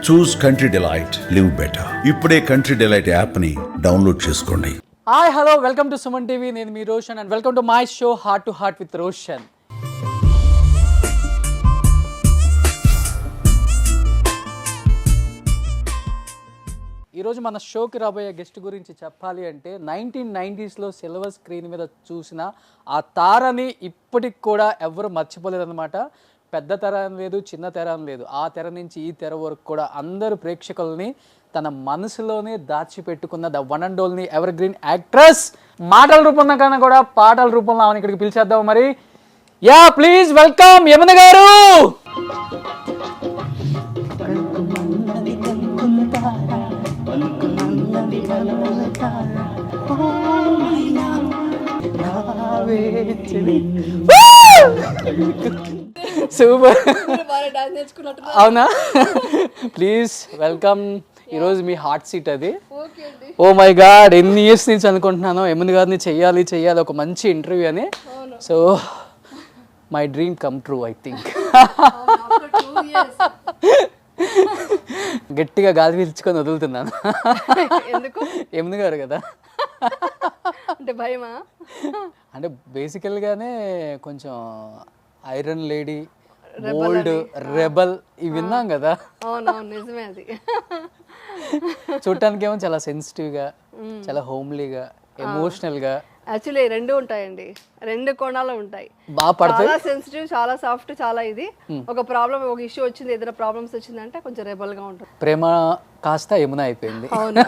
చూస్ country delight, live better. ఇప్పుడే country delight app ని download చేసుకోండి. Hi hello, welcome to Suman TV. నేను మీ Roshan and welcome to my show heart to heart with Roshan. ఈరోజు మన షోకి రాబోయే గెస్ట్ గురించి చెప్పాలి అంటే 1990s సిల్వర్ స్క్రీన్ మీద చూసిన ఆ తారని ఇప్పటికి కూడా ఎవరు మర్చిపోలేదన్నమాట. పెద్ద తెర అని లేదు, చిన్న తెర అని లేదు, ఆ తెర నుంచి ఈ తెర వరకు కూడా అందరు ప్రేక్షకుల్ని తన మనసులోనే దాచిపెట్టుకున్న the one and only evergreen actress. మాటల రూపంలో కన్నా కూడా పాటల రూపంలో ఆమెను ఇక్కడికి పిలిచేద్దాం మరి. యా ప్లీజ్ వెల్కమ్ యమున గారు. సూపర్, అవునా? Please welcome. ఈరోజు మీ హార్ట్ సీట్ అది. ఓ మై గాడ్, ఎన్ని ఇయర్స్ నుంచి అనుకుంటున్నాను యమున గారిని చెయ్యాలి ఒక మంచి ఇంటర్వ్యూ అని. So my dream come true I think. గట్టిగా గాలి పీల్చుకొని వదులుతున్నాను. యమున గారు కదా అంటే భయమా? అంటే బేసికల్గానే కొంచెం ఐరన్ లేడీ, బోల్డ్, రెబల్ ఇవి విన్నాం కదా. అవునవును, నిజమే. అది చూడటానికి ఏమో చాలా సెన్సిటివ్గా, చాలా హోమ్లీగా, ఎమోషనల్గా. యాక్చువల్లీ రెండు ఉంటాయండి, రెండు కోణాలు ఉంటాయి. బాగా పడతాయి. చాలా సెన్సిటివ్, చాలా సాఫ్ట్, చాలా ఇది. ఒక ప్రాబ్లం, ఒక ఇష్యూ వచ్చింది, ఏదైనా ప్రాబ్లమ్స్ వచ్చిందంటే కొంచెం రెబల్ గా ఉంటుంది. ప్రేమ కాస్త యమున అయిపోయింది. అవును.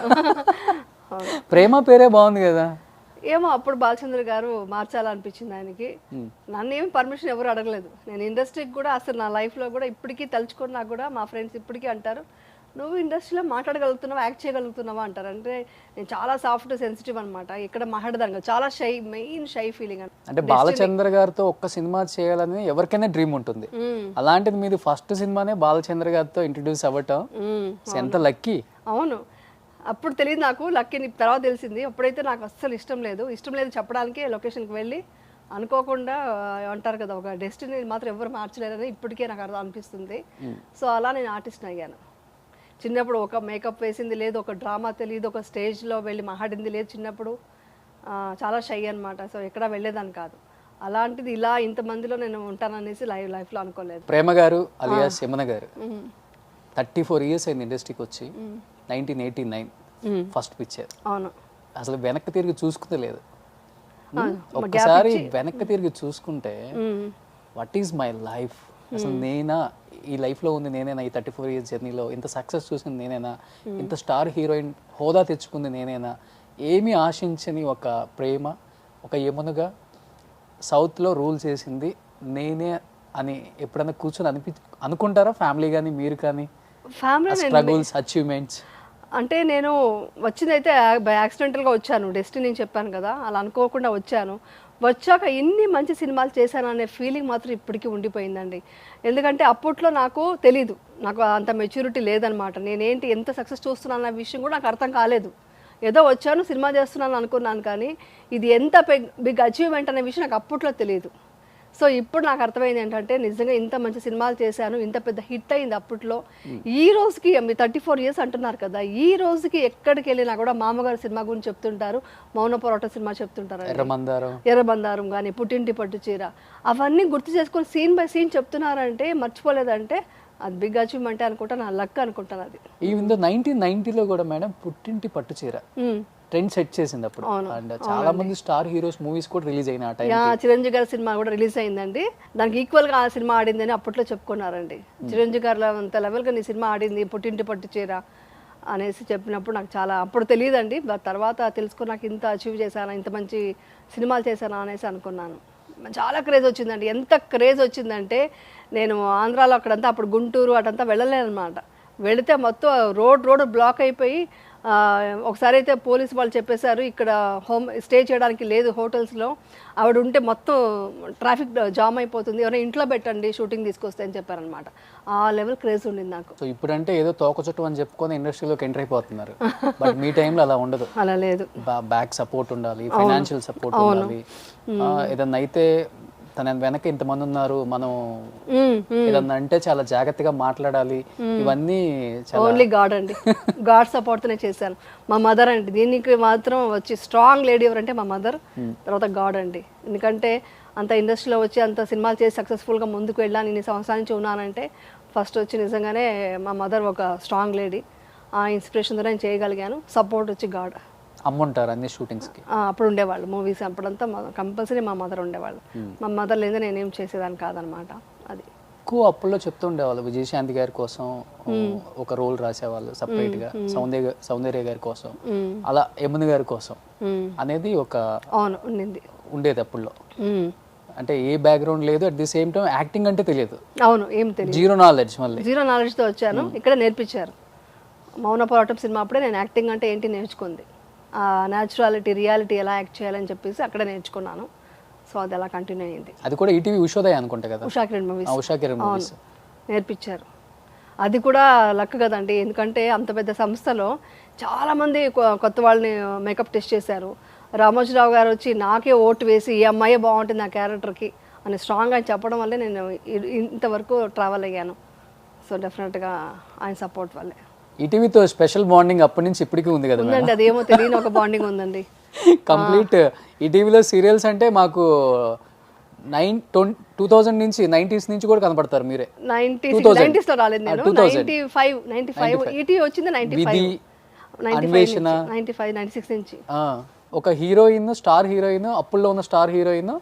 ప్రేమ పేరే బాగుంది కదా. ఏమో అప్పుడు బాలచంద్ర గారు మార్చాలనిపించింది ఆయనకి. నన్ను ఏమి పర్మిషన్ ఎవరు అడగలేదు. నేను ఇండస్ట్రీకి కూడా అసలు నా లైఫ్లో కూడా ఇప్పటికీ తలుచుకున్నా కూడా మా ఫ్రెండ్స్ ఇప్పటికీ అంటారు, నువ్వు ఇండస్ట్రీలో మాట్లాడగలుగుతున్నావా, యాక్ట్ చేయగలుగుతున్నావా అంటారు. అంటే నేను చాలా సాఫ్ట్, సెన్సిటివ్ అనమాట. ఇక్కడ మాట్లాడదాను, చాలా షై, మెయిన్ షై ఫీలింగ్. అంటే బాలచంద్ర గారితో ఒక్క సినిమా చేయాలని ఎవరికైనా డ్రీమ్ ఉంటుంది. అలాంటిది మీది ఫస్ట్ సినిమానే బాలచంద్ర గారితో ఇంట్రడ్యూస్ అవ్వటం ఎంత లక్కీ. అవును, అప్పుడు తెలియదు నాకు, లక్కీ తర్వాత తెలిసింది. అప్పుడైతే నాకు అస్సలు ఇష్టం లేదు చెప్పడానికి. లొకేషన్కి వెళ్ళి అనుకోకుండా అంటారు కదా, ఒక డెస్టినీ మాత్రం ఎవరు మార్చలేరని ఇప్పటికే నాకు అర్థం అనిపిస్తుంది. సో అలా నేను ఆర్టిస్ట్ అయ్యాను. చిన్నప్పుడు ఒక మేకప్ వేసింది లేదు, ఒక డ్రామా తెలియదు, ఒక స్టేజ్లో వెళ్ళి మాట్లాడింది లేదు. చిన్నప్పుడు చాలా షై అనమాట. సో ఎక్కడ వెళ్ళేదాన్ని కాదు. అలాంటిది ఇలా ఇంతమందిలో నేను ఉంటాననేసి లైఫ్లో అనుకోలేదు. ప్రేమ గారు అలియాస్ యమున గారు 34 years అయింది ఇండస్ట్రీకి వచ్చి. 1989 ఫస్ట్ పిక్చర్. అవును, అసలు వెనక్కి తిరిగి చూసుకుంటే లేదు. ఒక్కసారి వెనక్కి తిరిగి చూసుకుంటే వాట్ ఈజ్ మై లైఫ్, అసలు నేనా ఈ లైఫ్లో ఉంది, నేనేనా ఈ 34 years జర్నీలో ఇంత సక్సెస్ చూసింది నేనేనా, ఇంత స్టార్ హీరోయిన్ హోదా తెచ్చుకుంది నేనేనా, ఏమీ ఆశించని ఒక ప్రేమ, ఒక యమునగా సౌత్లో రూల్ చేసింది నేనే అని ఎప్పుడైనా కూర్చొని అనుకుంటారా? ఫ్యామిలీ కానీ మీరు కానీ స్ట్రగుల్స్, అచీవ్మెంట్స్? అంటే నేను వచ్చిందైతే యాక్సిడెంటల్గా వచ్చాను. డెస్టినీ చెప్పాను కదా, అలా అనుకోకుండా వచ్చాను. వచ్చాక ఇన్ని మంచి సినిమాలు చేశాను అనే ఫీలింగ్ మాత్రం ఇప్పటికీ ఉండిపోయిందండి. ఎందుకంటే అప్పట్లో నాకు తెలీదు, నాకు అంత మెచ్యూరిటీ లేదనమాట. నేనేంటి ఎంత సక్సెస్ చూస్తున్నాను అన్న విషయం కూడా నాకు అర్థం కాలేదు. ఏదో వచ్చాను, సినిమా చేస్తున్నాను అనుకున్నాను, కానీ ఇది ఎంత బిగ్ అచీవ్మెంట్ అనే విషయం నాకు అప్పట్లో తెలియదు. సో ఇప్పుడు నాకు అర్థమైంది ఏంటంటే, నిజంగా ఇంత మంచి సినిమాలు చేశాను, ఇంత పెద్ద హిట్ అయింది అప్పట్లో. ఈ రోజుకి 34 years అంటున్నారు కదా, ఈ రోజుకి ఎక్కడికి వెళ్ళినా కూడా మామగారు సినిమా గురించి చెప్తుంటారు, మౌన పోరాట సినిమా చెప్తుంటారు, ఎర్రబందారం కానీ, పుట్టింటి పట్టు చీర, అవన్నీ గుర్తు చేసుకొని సీన్ బై సీన్ చెప్తున్నారంటే, మర్చిపోలేదంటే అది బిగ్ అచీవ్మెంట్ అనుకుంటా, నా లక్ అనుకుంటాను. అది ఈవెన్ 1990లో కూడా మేడం పుట్టింటి పట్టు చీర ట్రెండ్ సెట్ చేసింది అప్పుడు. అండ్ చాలా మంది స్టార్ హీరోస్ మూవీస్ కూడా రిలీజ్ అయిన ఆ టైం. చిరంజీవి గారి సినిమా కూడా రిలీజ్ అయిందండి. దానికి ఈక్వల్ గా ఆ సినిమా ఆడింది అని అప్పట్లో చెప్పుకున్నారండి. చిరంజీవి గారు అంత లెవెల్ గా నీ సినిమా ఆడింది, పుట్టింటి పట్టు చీర అనేసి చెప్పినప్పుడు నాకు చాలా, అప్పుడు తెలియదండి, తర్వాత తెలుసుకుని నాకు ఇంత అచీవ్ చేశాను, ఇంత మంచి సినిమాలు చేశాను అనేసి అనుకున్నాను. చాలా క్రేజ్ వచ్చిందండి. ఎంత క్రేజ్ వచ్చిందంటే, నేను ఆంధ్రాలో అక్కడంతా, అప్పుడు గుంటూరు అటంతా వెళ్ళలేనమాట. వెళితే మొత్తం రోడ్ బ్లాక్ అయిపోయి, ఒకసారి అయితే పోలీసు వాళ్ళు చెప్పేశారు, ఇక్కడ స్టే చేయడానికి లేదు హోటల్స్లో, ఆవిడ ఉంటే మొత్తం ట్రాఫిక్ జామ్ అయిపోతుంది, ఎవరైనా ఇంట్లో పెట్టండి షూటింగ్ తీసుకొస్తే అని చెప్పారనమాట. ఆ లెవెల్ క్రేజ్ ఉండింది నాకు. సో ఇప్పుడంటే ఏదో తోక చుట్టం అని చెప్పుకొని ఇండస్ట్రీలోకి ఎంటర్ అయిపోతున్నారు, బట్ మీ టైంలో అలా ఉండదు. అలా లేదు. బ్యాక్ సపోర్ట్ ఉండాలి, ఫైనాన్షియల్ సపోర్ట్ ఉండాలి. ఏదన్నా అయితే తన వెనక ఇంతమంది ఉన్నారు, మనం ఏదన్నా అంటే చాలా జాగ్రత్తగా మాట్లాడాలి, ఇవన్నీ ఓన్లీ గాడ్ అండి. గాడ్ సపోర్ట్తోనే చేశాను. మా మదర్ అండి, దీనికి మాత్రం వచ్చి స్ట్రాంగ్ లేడీ ఎవరంటే మా మదర్, తర్వాత గాడ్ అండి. ఎందుకంటే అంత ఇండస్ట్రీలో వచ్చి అంత సినిమాలు చేసి సక్సెస్ఫుల్గా ముందుకు వెళ్ళాను, ఇన్ని సంవత్సరాల నుంచి ఉన్నానంటే ఫస్ట్ వచ్చి నిజంగానే మా మదర్ ఒక స్ట్రాంగ్ లేడీ. ఆ ఇన్స్పిరేషన్తో నేను చేయగలిగాను. సపోర్ట్ వచ్చి గాడ్. అమ్ముంటారు అన్ని షూటింగ్స్కి? అప్పుడు ఉండేవాళ్ళు మూవీస్, అప్పుడంతా కంపల్సరీ మా మదర్ ఉండేవాళ్ళు. మా మదర్ లేదా నేనేం చేసేదాన్ని కాదనమాట. అది ఎక్కువ అప్పుల్లో చెప్తూ ఉండేవాళ్ళు, విజయశాంతి గారి కోసం ఒక రోల్ రాసేవాళ్ళు సపరేట్గా, సౌందర్య గారి కోసం, అలా యమున గారి కోసం అనేది ఒక అవును ఉండింది, ఉండేది అప్పుల్లో. అంటే ఏ బ్యాక్గ్రౌండ్ లేదు, at the same time acting అంటే తెలియదు. అవును, ఏం తెలియదు, జీరో నాలెడ్జ్. మళ్ళీ జీరో నాలెడ్జ్తో వచ్చాను. ఇక్కడ నేర్పించారు. మౌన పోరాటం సినిమా అప్పుడే నేను యాక్టింగ్ అంటే ఏంటి నేర్చుకుంది. న్యాచురాలిటీ, రియాలిటీ ఎలా యాక్ట్ చేయాలని చెప్పేసి అక్కడే నేర్చుకున్నాను. సో అది అలా కంటిన్యూ అయ్యింది. అది కూడా ఈటీవీ ఉషోదయ అనుకుంటా కదా, ఉషా కిరణ్ మూవీస్. ఉషా కిరణ్ మూవీస్ నేర్పించారు. అది కూడా లక్ కదండి, ఎందుకంటే అంత పెద్ద సంస్థలో చాలామంది కొత్త వాళ్ళని మేకప్ టెస్ట్ చేశారు. రామోజీరావు గారు వచ్చి నాకే ఓటు వేసి ఈ అమ్మాయే బాగుంటుంది నా క్యారెక్టర్కి అని స్ట్రాంగ్గా చెప్పడం వల్లే నేను ఇంతవరకు ట్రావెల్ అయ్యాను. సో డెఫినెట్గా ఆయన సపోర్ట్ వల్లే. ఈటీవీతో స్పెషల్ బాండింగ్ అప్పటి నుంచి ఇప్పటికీ ఉంది కదా? ఉందండి, అదేమో తెలియని ఒక బాండింగ్ ఉందండి. కంప్లీట్ ఈటీవీలో సీరియల్స్ అంటే మాకు 2000 నుంచి 90s నుంచి కూడా కనపడతారు మీరే. 90s లో రాలేదు నేను, 95 ఈటీవీ వచ్చింది 95 96 నుంచి. ఒక హీరోయిన్, స్టార్ హీరోయిన్, అప్పుల్లో ఉన్న స్టార్ హీరోయిన్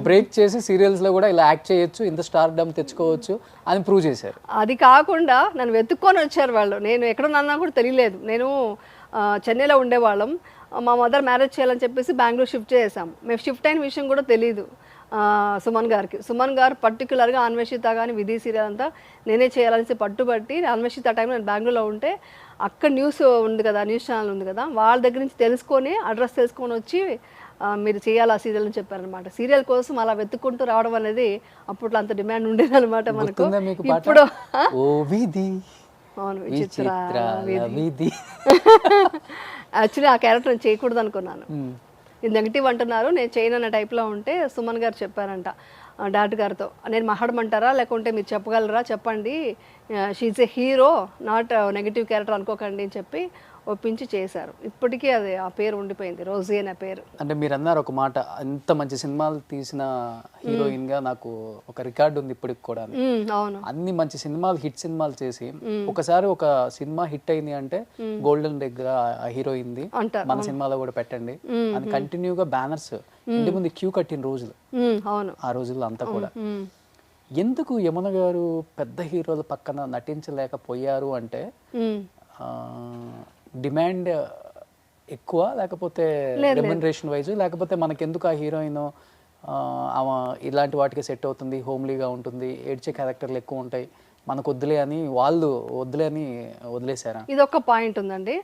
బ్రేక్ చేసి సీరియల్స్ లో కూడా ఇలా యాక్ట్ చేయొచ్చు, ఇంత స్టార్ డమ్ తెచ్చుకోవచ్చు అని ప్రూవ్ చేశారు. అది కాకుండా నన్ను వెతుక్కొని వచ్చారు వాళ్ళు. నేను ఎక్కడున్నా కూడా తెలియలేదు. నేను చెన్నైలో ఉండేవాళ్ళం. మా మదర్ మ్యారేజ్ చేయాలని చెప్పేసి బెంగళూరు షిఫ్ట్ చేసాం. మేము షిఫ్ట్ అయిన విషయం కూడా తెలీదు సుమన్ గారికి. సుమన్ గారు పర్టికులర్గా అన్వేషిత కానీ విధి సీరియల్ అంతా నేనే చేయాలని పట్టుబట్టి, అన్వేషిత టైంలో నేను బెంగళూరులో ఉంటే అక్కడ న్యూస్ ఉంది కదా, న్యూస్ ఛానల్ ఉంది కదా, వాళ్ళ దగ్గర నుంచి తెలుసుకొని అడ్రస్ తెలుసుకొని వచ్చి మీరు చేయాలి ఆ సీరియల్ అని చెప్పారనమాట. సీరియల్ కోసం అలా వెతుక్కుంటూ రావడం అనేది అప్పట్లో అంత డిమాండ్ ఉండేది అనమాట మనకు. ఇప్పుడు అవును, విచిత్ర యాక్చువల్లీ ఆ క్యారెక్టర్ నేను చేయకూడదు అనుకున్నాను. ఇది నెగిటివ్ అంటున్నారు, నేను చేయను అన్న టైప్లో ఉంటే సుమన్ గారు చెప్పారంట డైరెక్టర్ గారితో, నేను మాట్లాడమంటారా లేకుంటే మీరు చెప్పగలరా చెప్పండి, she a hero not negative character అనుకోకండి అని చెప్పి ఒప్పించి చేశారు. ఇప్పటికీ అది ఆ పేరు ఉండిపోయింది, రోజీ అనే పేరు. అంటే మీరు అన్నారు ఒక మాట, అంత మంచి సినిమాలు తీసిన హీరోయిన్ గా నాకు ఒక రికార్డు ఉంది ఇప్పటికి కూడా. అవును, అన్ని మంచి సినిమాలు, హిట్ సినిమాలు చేసి ఒకసారి ఒక సినిమా హిట్ అయింది అంటే గోల్డెన్ దగ్గర హీరోయిన్ ది మన సినిమాలో కూడా పెట్టండి అని కంటిన్యూగా బ్యానర్స్ ఇంటి ముందు క్యూ కట్టిన రోజులు ఆ రోజుల్లో అంతా కూడా. ఎందుకు యమున గారు పెద్ద హీరోల పక్కన నటించలేకపోయారు అంటే డిమాండ్ ఎక్కువ, లేకపోతే రెమ్యునరేషన్ వైజ్, లేకపోతే మనకెందుకు ఆ హీరోయిన్ ఆమె ఇలాంటి వాటికి సెట్ అవుతుంది, హోమ్లీగా ఉంటుంది, ఏడ్చే క్యారెక్టర్లు ఎక్కువ ఉంటాయి, మనకు వద్దులే అని వాళ్ళు వద్దులే అని వదిలేశారా? ఇది ఒక పాయింట్ ఉందండి.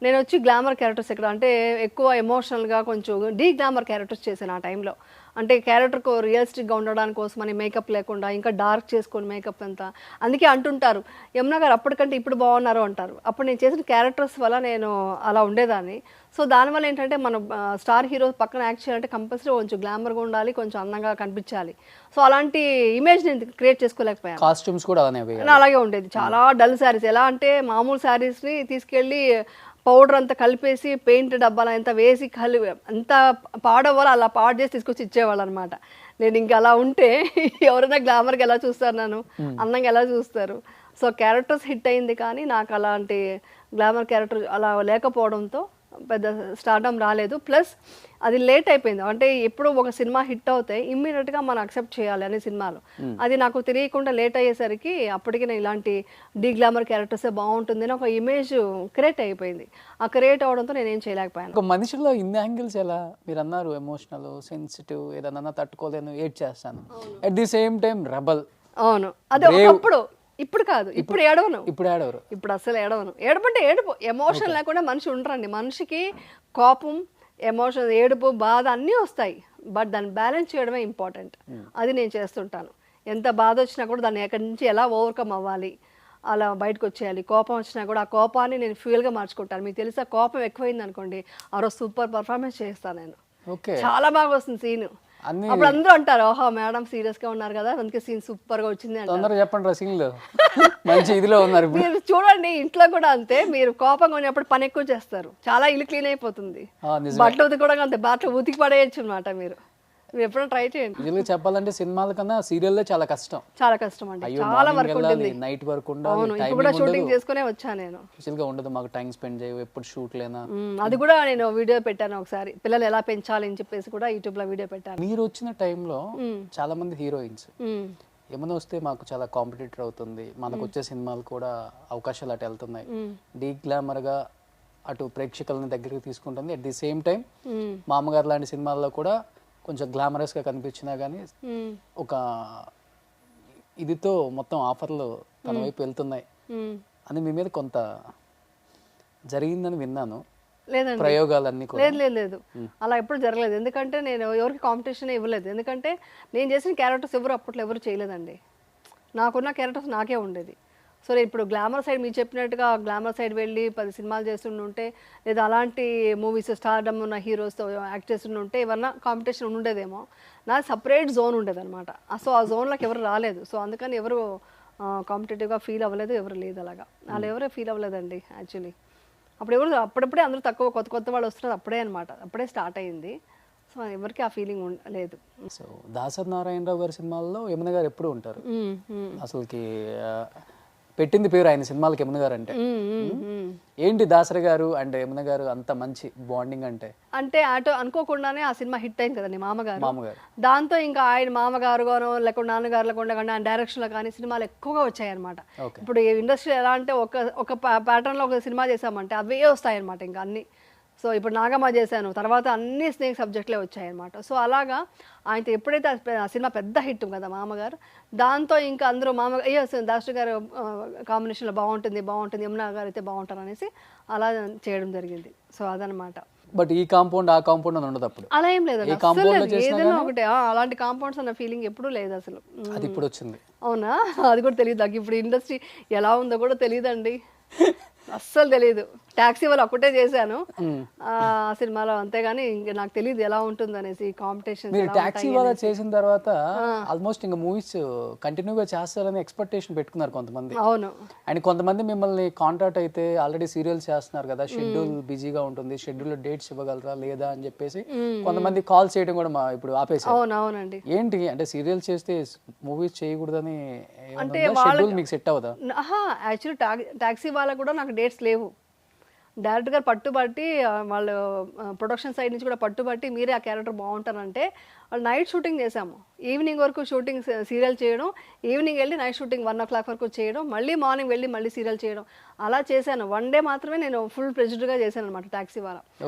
నేను వచ్చి గ్లామర్ క్యారెక్టర్స్ ఎక్కడ అంటే ఎక్కువ ఎమోషనల్గా కొంచెం డీ గ్లామర్ క్యారెక్టర్స్ చేశాను ఆ టైంలో. అంటే క్యారెక్టర్కు రియలిస్టిక్గా ఉండడానికి కోసం అని మేకప్ లేకుండా ఇంకా డార్క్ చేసుకొని మేకప్ అంతా. అందుకే అంటుంటారు యమున గారు అప్పటికంటే ఇప్పుడు బాగున్నారు అంటారు. అప్పుడు నేను చేసిన క్యారెక్టర్స్ వల్ల నేను అలా ఉండేదాన్ని. సో దానివల్ల ఏంటంటే మనం స్టార్ హీరో పక్కన యాక్ట్ చేయాలంటే కంపల్సరీ కొంచెం గ్లామర్గా ఉండాలి, కొంచెం అందంగా కనిపించాలి. సో అలాంటి ఇమేజ్ నేను క్రియేట్ చేసుకోలేకపోయాను. కాస్ట్యూమ్స్ కూడా అలాగే ఉండేది. చాలా డల్ శారీస్, ఎలా అంటే మామూలు శారీస్ని తీసుకెళ్ళి పౌడర్ అంతా కలిపేసి పెయింట్ డబ్బాలు అంతా వేసి అంత పాడవ్వాలి అలా పాడు చేసి తీసుకొచ్చి ఇచ్చేవాళ్ళు అనమాట. నేను ఇంకా అలా ఉంటే ఎవరైనా గ్లామర్గా ఎలా చూస్తారు, నన్ను అందంగా ఎలా చూస్తారు. సో క్యారెక్టర్స్ హిట్ అయింది కానీ నాకు అలాంటి గ్లామర్ క్యారెక్టర్ అలా లేకపోవడంతో పెద్ద స్టార్డమ్ రాలేదు. ప్లస్ అది లేట్ అయిపోయింది. అంటే ఎప్పుడో ఒక సినిమా హిట్ అవుతాయి ఇమ్మీడియట్గా మనం అక్సెప్ట్ చేయాలి అనే సినిమాలు. అది నాకు తెలియకుండా లేట్ అయ్యేసరికి అప్పటికి నేను ఇలాంటి డీ గ్లామర్ క్యారెక్టర్సే బాగుంటుంది అని ఒక ఇమేజ్ క్రియేట్ అయిపోయింది. ఆ క్రియేట్ అవడంతో నేనేం చేయలేకపోయాను. ఒక మనిషిలో ఇన్ని యాంగిల్స్ ఎలా? మీరు అన్నారు ఎమోషనల్, సెన్సిటివ్, ఏదన్నా తట్టుకోలేను, ఏడ్ చేస్తాను, at the same time rebel. అవును, అదే ఒకప్పుడు. ఇప్పుడు కాదు, ఇప్పుడు ఏడవను. ఇప్పుడు అసలు ఏడవను. ఏడుపుంటే ఏడుపు, ఎమోషన్ లేకుండా మనిషి ఉండరండి. మనిషికి కోపం, ఎమోషన్, ఏడుపు, బాధ అన్నీ వస్తాయి. బట్ దాన్ని బ్యాలెన్స్ చేయడమే ఇంపార్టెంట్. అది నేను చేస్తుంటాను. ఎంత బాధ వచ్చినా కూడా దాన్ని ఎక్కడి నుంచి ఎలా ఓవర్కమ్ అవ్వాలి, అలా బయటకు వచ్చేయాలి. కోపం వచ్చినా కూడా ఆ కోపాన్ని నేను ఫ్యూయల్గా మార్చుకుంటాను. మీకు తెలుసా, కోపం ఎక్కువైంది అనుకోండి ఆ రోజు సూపర్ పర్ఫార్మెన్స్ చేస్తాను నేను. చాలా బాగా వస్తుంది సీను. అన్ని అప్పుడు అందరూ అంటారు ఓహో మేడం సీరియస్ గా ఉన్నారు కదా అందుకే సీన్ సూపర్ గా వచ్చింది అంటారు. తొందరగా చెప్పండి రా సీన్లో మంచి ఇదిలో ఉన్నారు ఇప్పుడు. మీరు చూడండి ఇంట్లో కూడా అంతే, మీరు కోపంగా ఉన్నప్పుడు పని ఎక్కువ చేస్తారు, చాలా ఇల్లు క్లీన్ అయిపోతుంది. నిజమే. బట్టలు ఉతికి కూడా అంతే, బట్టలు ఉతికి పడేయచ్చు అనమాట. మీరు ఎప్పుడైనా ట్రై చేయండి. నిజంగా చెప్పాలంటే సినిమాల కన్నా సీరియల్లే చాలా కష్టం. చాలా కష్టం అండి, అయ్యో చాలా వర్క్ ఉంటుంది. నైట్ వరకు అవును, ఉండాలి, ఇప్పుడు కూడా షూటింగ్ చేసుకునే వచ్చాను నేను. గా ఉండదు, మాకు టైం స్పెండ్ చేయవు, ఎప్పుడు షూట్ లేనా. అది కూడా నేను వీడియో పెట్టాను ఒకసారి, పిల్లలు ఎలా పెంచాలి అని చెప్పేసి కూడా యూట్యూబ్ లో వీడియో పెట్టాను. మీరు వచ్చిన టైంలో చాలా మంది హీరోయిన్స్ మ్మ్. ఏమైనా వస్తే మాకు చాలా కాంపిటేటర్ అవుతుంది, మనకు వచ్చే సినిమాలు కూడా అవకాశాలు అటు వెళ్తున్నాయి, డీ గ్లామర్గా అటు ప్రేక్షకులని దగ్గరికి తీసుకుంటుంది. అట్ ది సేమ్ టైం మామగారు లాంటి సినిమాల్లో కూడా కొంచెం గ్లామరస్గా కనిపించినా కానీ ఒక ఇదితో మొత్తం ఆఫర్లు తన వైపు వెళ్తున్నాయి అని మీ మీద కొంత జరిగిందని విన్నాను. లేదండి, ప్రయోగాలన్నీ కూడా లేదు లేదు లేదు, అలా ఎప్పుడు జరగలేదు. ఎందుకంటే నేను ఎవరికి కాంపిటీషన్ ఇవ్వలేదు. ఎందుకంటే నేను చేసిన క్యారెక్టర్స్ ఎవరు అప్పట్లో ఎవరు చేయలేదండి. నాకున్న క్యారెక్టర్స్ నాకే ఉండేది. సో నేను ఇప్పుడు గ్లామర్ సైడ్ మీరు చెప్పినట్టుగా గ్లామర్ సైడ్ వెళ్ళి 10 సినిమాలు చేస్తుంటే, లేదా అలాంటి మూవీస్ స్టార్డమ్ ఉన్న హీరోస్తో యాక్ట్ చేస్తుంటే ఏమన్నా కాంపిటీషన్ ఉండేదేమో. నా సపరేట్ జోన్ ఉండేది అనమాట. సో ఆ జోన్లోకి ఎవరు రాలేదు. సో అందుకని ఎవరు కాంపిటేటివ్గా ఫీల్ అవ్వలేదు, ఎవరు లేదు అలాగా. వాళ్ళు ఎవరు ఫీల్ అవ్వలేదండి యాక్చువల్లీ. అప్పుడప్పుడే అందరూ తక్కువ కొత్త కొత్త వాళ్ళు వస్తున్నారు అప్పుడే అనమాట, అప్పుడే స్టార్ట్ అయ్యింది. సో ఎవరికి ఆ ఫీలింగ్ లేదు. సో దాసరి నారాయణరావు గారి సినిమాల్లో యమున గారు ఎప్పుడు ఉంటారు. అసలుకి పెట్టింది పేరు ఆయన సినిమాలకి యమున గారు అంటే. ఏంటి దాసరి గారు అండ్ యమున గారు అంత మంచి బాండింగ్ అంటే? అంటే అటు అనుకోకుండానే ఆ సినిమా హిట్ అయింది కదండి మామగారు. మామగారు దాంతో ఇంకా ఆయన మామగారు గాను లేకుండా నాన్నగారు లేకుండా కానీ ఆయన డైరెక్షన్లో కానీ సినిమాలు ఎక్కువగా వచ్చాయన్నమాట. ఇప్పుడు ఇండస్ట్రీ ఎలా అంటే ఒక ప్యాటర్న్లో ఒక సినిమా చేసామంటే అవే వస్తాయన్నమాట ఇంకా అన్ని. సో ఇప్పుడు నాగమ్మ చేశాను, తర్వాత అన్ని స్నేక్ సబ్జెక్ట్లే వచ్చాయన్నమాట. సో అలాగా ఆయనతో ఎప్పుడైతే ఆ సినిమా పెద్ద హిట్ కదా మామగారు, దాంతో ఇంకా అందరూ అయ్యో దాసరి గారు కాంబినేషన్లో బాగుంటుంది యమున గారు అయితే బాగుంటారు అనేసి అలా చేయడం జరిగింది. సో అదనమాట. బట్ ఈ కాంపౌండ్ ఆ కాంపౌండ్ అని ఉండదు అప్పుడు. అలా ఏం లేదండి, ఏదైనా ఒకటే. అలాంటి కాంపౌండ్స్ అన్న ఫీలింగ్ ఎప్పుడూ లేదు అసలు. అది ఇప్పుడు వచ్చింది. అవునా, అది కూడా తెలియదు నాకు. ఇప్పుడు ఇండస్ట్రీ ఎలా ఉందో కూడా తెలియదండి, అస్సలు తెలియదు. టాక్సీ వాళ్ళు ఒక్కటే చేశాను ఆ సినిమాలో, అంతేగాని ఇంకా నాకు తెలియదు ఎలా ఉంటుంది అనేసి కాంపిటీషన్. మీరు టాక్సీ వాళ్ళ చేసిన తర్వాత ఆల్మోస్ట్ ఇంకా మూవీస్ కంటిన్యూగా చేస్తారని ఎక్స్పెక్టేషన్ పెట్టుకున్నారు కొంతమంది. అవును, అండ్ కొంతమంది మిమ్మల్ని కాంటాక్ట్ అయితే ఆల్రెడీ సీరియల్స్ చేస్తున్నారు కదా, షెడ్యూల్ బిజీగా ఉంటుంది, షెడ్యూల్ డేట్స్ ఇవ్వగలరా లేదా అని చెప్పేసి కొంతమంది కాల్ చేయడం కూడా ఇప్పుడు ఆపేసారు. అవునండి. ఏంటి అంటే సీరియల్స్ చేస్తే మూవీస్ చేయకూడదని అంటే షెడ్యూల్ మీకు సెట్ అవుదా? యాక్చువల్లీ టాక్సీ వాళ్ళకు కూడా నాకు డేట్స్ లేవు. డైరెక్టర్ గారు పట్టుబట్టి వాళ్ళు ప్రొడక్షన్ సైడ్ నుంచి కూడా పట్టుబట్టి మీరే ఆ క్యారెక్టర్ బాగుంటారంటే వాళ్ళు నైట్ షూటింగ్ చేసాము. ఈవినింగ్ వరకు షూటింగ్ సీరియల్ చేయడం, ఈవినింగ్ వెళ్ళి నైట్ షూటింగ్ 1 o'clock వరకు చేయడం, మళ్ళీ మార్నింగ్ వెళ్ళి మళ్ళీ సీరియల్ చేయడం, అలా చేశాను. 1 day మాత్రమే నేను ఫుల్ ప్రెజెడ్గా చేశాను అనమాట టాక్సీ వాళ్ళ.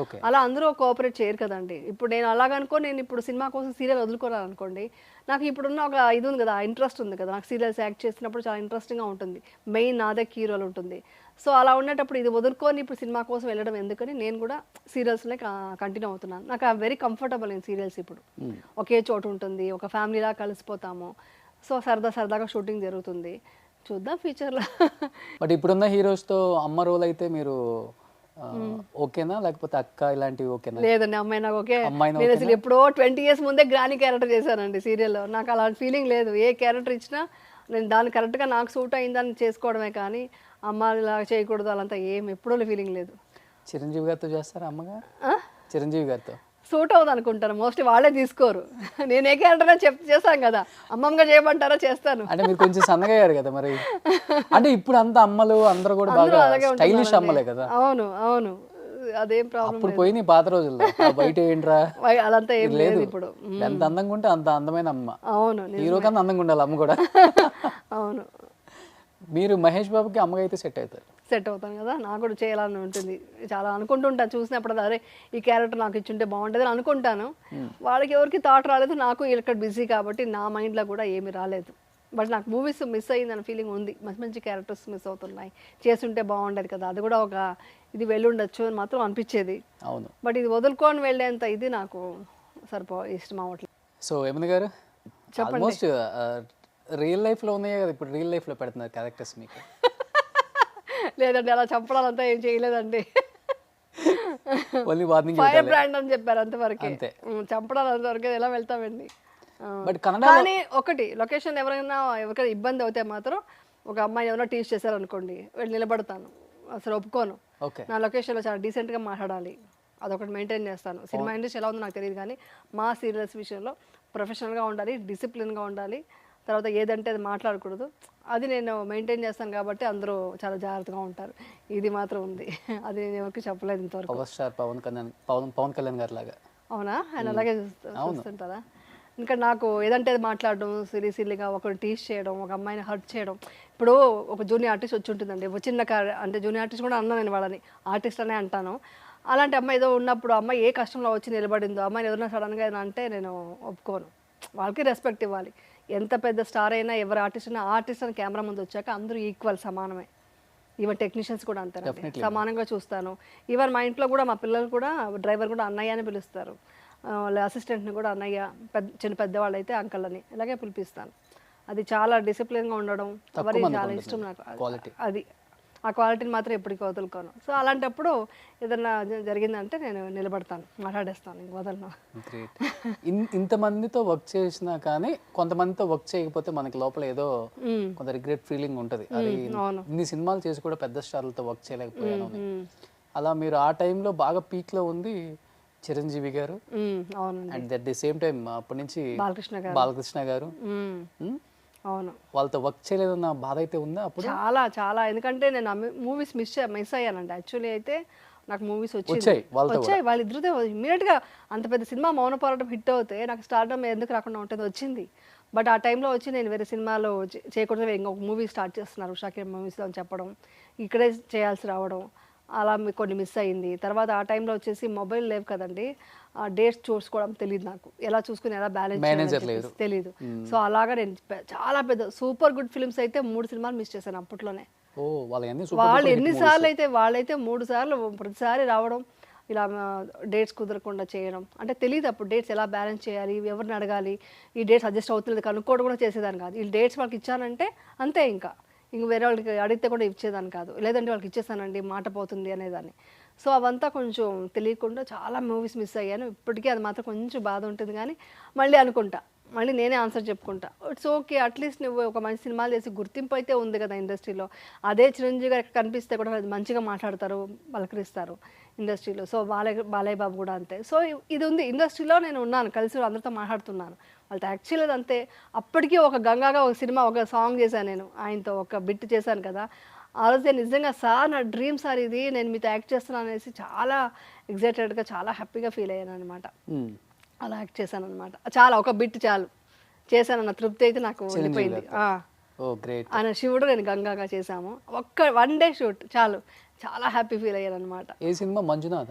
అలా అందరూ కోఆపరేట్ చేయరు కదండి. ఇప్పుడు నేను అలాగనుకో నేను ఇప్పుడు సినిమా కోసం సీరియల్ వదులుకోవాలనుకోండి, నాకు ఇప్పుడున్న ఒక ఇది ఉంది కదా, ఇంట్రెస్ట్ ఉంది కదా, నాకు సీరియల్స్ యాక్ట్ చేసినప్పుడు చాలా ఇంట్రెస్టింగ్గా ఉంటుంది, మెయిన్ నాదే కీ రోల్ ఉంటుంది. సో అలా ఉండేటప్పుడు ఇది వదులుకొని ఇప్పుడు సినిమా కోసం వెళ్ళడం ఎందుకని నేను కూడా సీరియల్స్లో కంటిన్యూ అవుతున్నాను. నాకు వెరీ కంఫర్టబుల్ ఇన్ సీరియల్స్. ఇప్పుడు ఒకే చోటు ఉంటుంది, ఒక ఫ్యామిలీలా కలిసిపోతాము. సో సరదాగా షూటింగ్ జరుగుతుంది, చూద్దాం ఫ్యూచర్లో. బట్ ఇప్పుడున్న హీరోస్తో అమ్మ రోల్ అయితే మీరు ఓకేనా, లేకపోతే అక్క ఇలాంటివి ఓకేనా? లేదండి, అమ్మాయి నాకు ఓకే. నేను అసలు ఎప్పుడో 20 years ముందే గ్రానీ క్యారెక్టర్ చేశానండి సీరియల్లో. నాకు అలాంటి ఫీలింగ్ లేదు. ఏ క్యారెక్టర్ ఇచ్చినా నేను దాన్ని కరెక్ట్గా నాకు సూట్ అయిందని చేసుకోవడమే కానీ అమ్మ ఇలా చేయకూడదు అలాంతా ఏం ఎప్పుడో ఫీలింగ్ లేదు. చిరంజీవి గారితో చేస్తారా అమ్మగారు? చిరంజీవి గారితో సూట్ అవుతుంది అనుకుంటాను, మోస్ట్లీ వాళ్ళే తీసుకోరు. నేను ఏ క్యారెక్టర్ చేస్తాను కదా, అమ్మమ్మగా చేయమంటారా చేస్తాను. అంటే మీరు కొంచెం సన్నగా అయ్యారు కదా మరి. అంటే ఇప్పుడు అంత అమ్మలు అందరూ కూడా బాగా స్టైలిష్ అమ్మలే కదా. అవును అదేం ప్రాబ్లం. అప్పుడు పోయి పాత రోజుల్లో బయట ఏంట్రా అదంతా ఏం లేదు. ఇప్పుడు ఎంత అందంగా ఉంటే అంత అందమైన అమ్మ. అవును, హీరో కన్నా అందంగా ఉండాలి అమ్మ కూడా. అవును. మీరు మహేష్ బాబుకి అమ్మగా అయితే సెట్ అవుతాను కదా, నాకు కూడా చేయాలని ఉంటుంది. చాలా అనుకుంటుంటాను చూసినప్పుడు, అరే ఈ క్యారెక్టర్ నాకు ఇచ్చుంటే బాగుంటుంది అని అనుకుంటాను. వాళ్ళకి ఎవరికి థాట్ రాలేదు, నాకు ఇక్కడ బిజీ కాబట్టి నా మైండ్లో కూడా ఏమీ రాలేదు. బట్ నాకు మూవీస్ మిస్ అయ్యిందని ఫీలింగ్ ఉంది. మంచి క్యారెక్టర్స్ మిస్ అవుతున్నాయి, చేస్తుంటే బాగుండేది కదా, అది కూడా ఒక ఇది వెళ్ళుండొచ్చు అని మాత్రం అనిపించేది. అవును. బట్ ఇది వదులుకొని వెళ్ళేంత ఇది నాకు ఇష్టం అవ్వట్లేదు. సో యమున గారు ఆల్మోస్ట్ రియల్ లైఫ్లో ఉన్నాయే కదా ఇప్పుడు రియల్ లైఫ్లో పెడుతున్నారు క్యారెక్టర్స్ మీకు? లేదండి, అలా చంపడాలంతా ఏం చేయలేదండి. ఓన్లీ వార్నింగ్ ఫైర్ బ్రాండ్ అని చెప్పారు అంతవరకే. అంతే. చంపడానికి అంతవరకు ఎలా వెళ్తామండి. బట్ కన్నడ కానీ ఒకటి లొకేషన్ ఎవరికైనా ఇబ్బంది అవుతే మాత్రం ఒక అమ్మాయి ఎవరైనా టీచ్ చేశారనుకోండి వెళ్ళి నిలబడతాను, అసలు ఒప్పుకోను. ఓకే నా లొకేషన్లో చాలా డీసెంట్గా మాట్లాడాలి, అదొకటి మెయింటైన్ చేస్తాను. సినిమా ఇండస్ట్రీ ఎలా ఉందో నాకు తెలియదు కానీ మా సీరియల్స్ విషయంలో ప్రొఫెషనల్గా ఉండాలి, డిసిప్లిన్గా ఉండాలి, తర్వాత ఏదంటే అది మాట్లాడకూడదు, అది నేను మెయింటైన్ చేస్తాను కాబట్టి అందరూ చాలా జాగ్రత్తగా ఉంటారు. ఇది మాత్రం ఉంది, అది నేను ఎవరికి చెప్పలేదు ఇంతవరకు. పవర్ స్టార్ పవన్ కళ్యాణ్ గారి లాగా. అవునా? ఆయన అలాగే చూస్తుంటారా? ఇంకా నాకు ఏదంటే అది మాట్లాడడం, సిల్లీగా ఒకరిని టీచ్ చేయడం, ఒక అమ్మాయిని హర్ట్ చేయడం. ఇప్పుడు ఒక జూనియర్ ఆర్టిస్ట్ వచ్చి ఉంటుందండి, ఒక చిన్న అంటే జూనియర్ ఆర్టిస్ట్ కూడా అన్నాను నేను వాళ్ళని, ఆర్టిస్ట్ అనే అంటాను. అలాంటి అమ్మాయి ఏదో ఉన్నప్పుడు అమ్మాయి ఏ కష్టంలో వచ్చి నిలబడిందో అమ్మాయిని ఎవరైనా సడన్గా ఏదైనా అంటే నేను ఒప్పుకోను. వాళ్ళకి రెస్పెక్ట్ ఇవ్వాలి. ఎంత పెద్ద స్టార్ అయినా ఎవరు ఆర్టిస్ట్ అయినా ఆర్టిస్ట్ అని కెమెరా ముందు వచ్చాక అందరూ ఈక్వల్, సమానమే. ఈవెన్ టెక్నీషియన్స్ కూడా అంతే, సమానంగా చూస్తాను. ఈవెన్ మా ఇంట్లో కూడా మా పిల్లలు కూడా డ్రైవర్ కూడా అన్నయ్య అని పిలుస్తారు, వాళ్ళ అసిస్టెంట్ని కూడా అన్నయ్య, పెద్దవాళ్ళు అయితే అంకల్ అని ఇలాగే పిలిపిస్తాను. అది చాలా డిసిప్లిన్గా ఉండడం అవన్నీ చాలా ఇష్టం నాకు. అది ఆ క్వాలిటీని మాత్రం ఎప్పటికీ వదులుకోను. సో అలాంటప్పుడు ఏదన్నా జరిగిందంటే నేను నిలబడతాను, మాట్లాడేస్తాను, ఇంక వదలను. గ్రేట్. ఇంతమందితో వర్క్ చేసినా కానీ కొంతమందితో వర్క్ చేయకపోతే మనకి లోపల ఏదో కొంత రిగ్రెట్ ఫీలింగ్ ఉంటుంది. అది ఇన్ని సినిమాలు చేసి కూడా పెద్ద స్టార్లతో వర్క్ చేయలేకపోయాను. అలా మీరు ఆ టైంలో బాగా పీక్లో ఉంది చిరంజీవి గారు, and at the same time అప్పటి నుంచి బాలకృష్ణ గారు. అవును, వాళ్ళతో వర్క్ చేయలేదన్న బాధ అయితే ఉందా అప్పుడు? చాలా చాలా. ఎందుకంటే నేను మూవీస్ మిస్ అయ్యానండి. యాక్చువల్లీ అయితే నాకు మూవీస్ వచ్చాయి, వాళ్ళిద్దరితో ఇమ్మీడియట్గా అంత పెద్ద సినిమా మౌన పోరాటం హిట్ అవుతే నాకు స్టార్డమ్ ఎందుకు రాకుండా ఉంటుంది, వచ్చింది. బట్ ఆ టైంలో వచ్చి నేను వేరే సినిమాలో చేయకూడదు, ఇంకొక మూవీ స్టార్ట్ చేస్తున్నారు ఉషాకిరణ్ మూవీస్లో అని చెప్పడం, ఇక్కడే చేయాల్సి రావడం, అలా కొన్ని మిస్ అయింది. తర్వాత ఆ టైంలో వచ్చేసి మొబైల్ లేవు కదండి, ఆ డేట్స్ చూసుకోవడం తెలియదు నాకు, ఎలా చూసుకుని ఎలా బ్యాలెన్స్ చేయాలి తెలియదు. సో అలాగా నేను చాలా పెద్ద సూపర్ గుడ్ ఫిల్మ్స్ అయితే 3 సినిమాలు మిస్ చేశాను అప్పట్లోనే. వాళ్ళు ఎన్నిసార్లు అయితే వాళ్ళైతే 3 సార్లు ప్రతిసారి రావడం, ఇలా డేట్స్ కుదరకుండా చేయడం, అంటే తెలియదు అప్పుడు డేట్స్ ఎలా బ్యాలెన్స్ చేయాలి, ఎవరిని అడగాలి, ఈ డేట్స్ అడ్జస్ట్ అవుతుంది కనుక్కోవడం కూడా చేసేదాన్ని కాదు. ఈ డేట్స్ వాళ్ళకి ఇచ్చానంటే అంతే, ఇంక వేరే వాళ్ళకి అడిగితే కూడా ఇచ్చేదాన్ని కాదు, లేదంటే వాళ్ళకి ఇచ్చేసానండి మాట పోతుంది అనేదాన్ని. సో అవంతా కొంచెం తెలియకుండా చాలా మూవీస్ మిస్ అయ్యాను. ఇప్పటికీ అది మాత్రం కొంచెం బాధ ఉంటుంది, కానీ మళ్ళీ అనుకుంటా, మళ్ళీ నేనే ఆన్సర్ చెప్పుకుంటా, ఇట్స్ ఓకే, అట్లీస్ట్ నువ్వు ఒక మంచి సినిమాలు చేసి గుర్తింపు అయితే ఉంది కదా ఇండస్ట్రీలో. అదే చిరంజీవి గారికి కనిపిస్తే కూడా మంచిగా మాట్లాడతారు, పలకరిస్తారు ఇండస్ట్రీలో. సో బాలయ్య బాబు కూడా అంతే. సో ఇది ఉంది, ఇండస్ట్రీలో నేను ఉన్నాను, కలిసి అందరితో మాట్లాడుతున్నాను. వాళ్ళతో యాక్చువల్లీ అంతే. అప్పటికీ ఒక గంగాగా ఒక సినిమా ఒక సాంగ్ చేశాను నేను, ఆయనతో ఒక బిట్ చేశాను కదా, ఆ రోజే నిజంగా సార్ నా డ్రీమ్ సార్ ఇది, నేను మీతో యాక్ట్ చేస్తున్నాను అనేసి చాలా ఎగ్జైటెడ్గా చాలా హ్యాపీగా ఫీల్ అయ్యాను అనమాట. అలా యాక్ట్ చేశాను అనమాట. చాలా ఒక బిట్ చాలు చేశానన్న తృప్తి అయితే నాకు ఉండిపోయింది. ఆయన శివుడు నేను గంగాగా చేశాము, వన్ డే షూట్ చాలు, చాలా హ్యాపీ ఫీల్ అయ్యాను అనమాట. ఏ సినిమా? మంజునాథ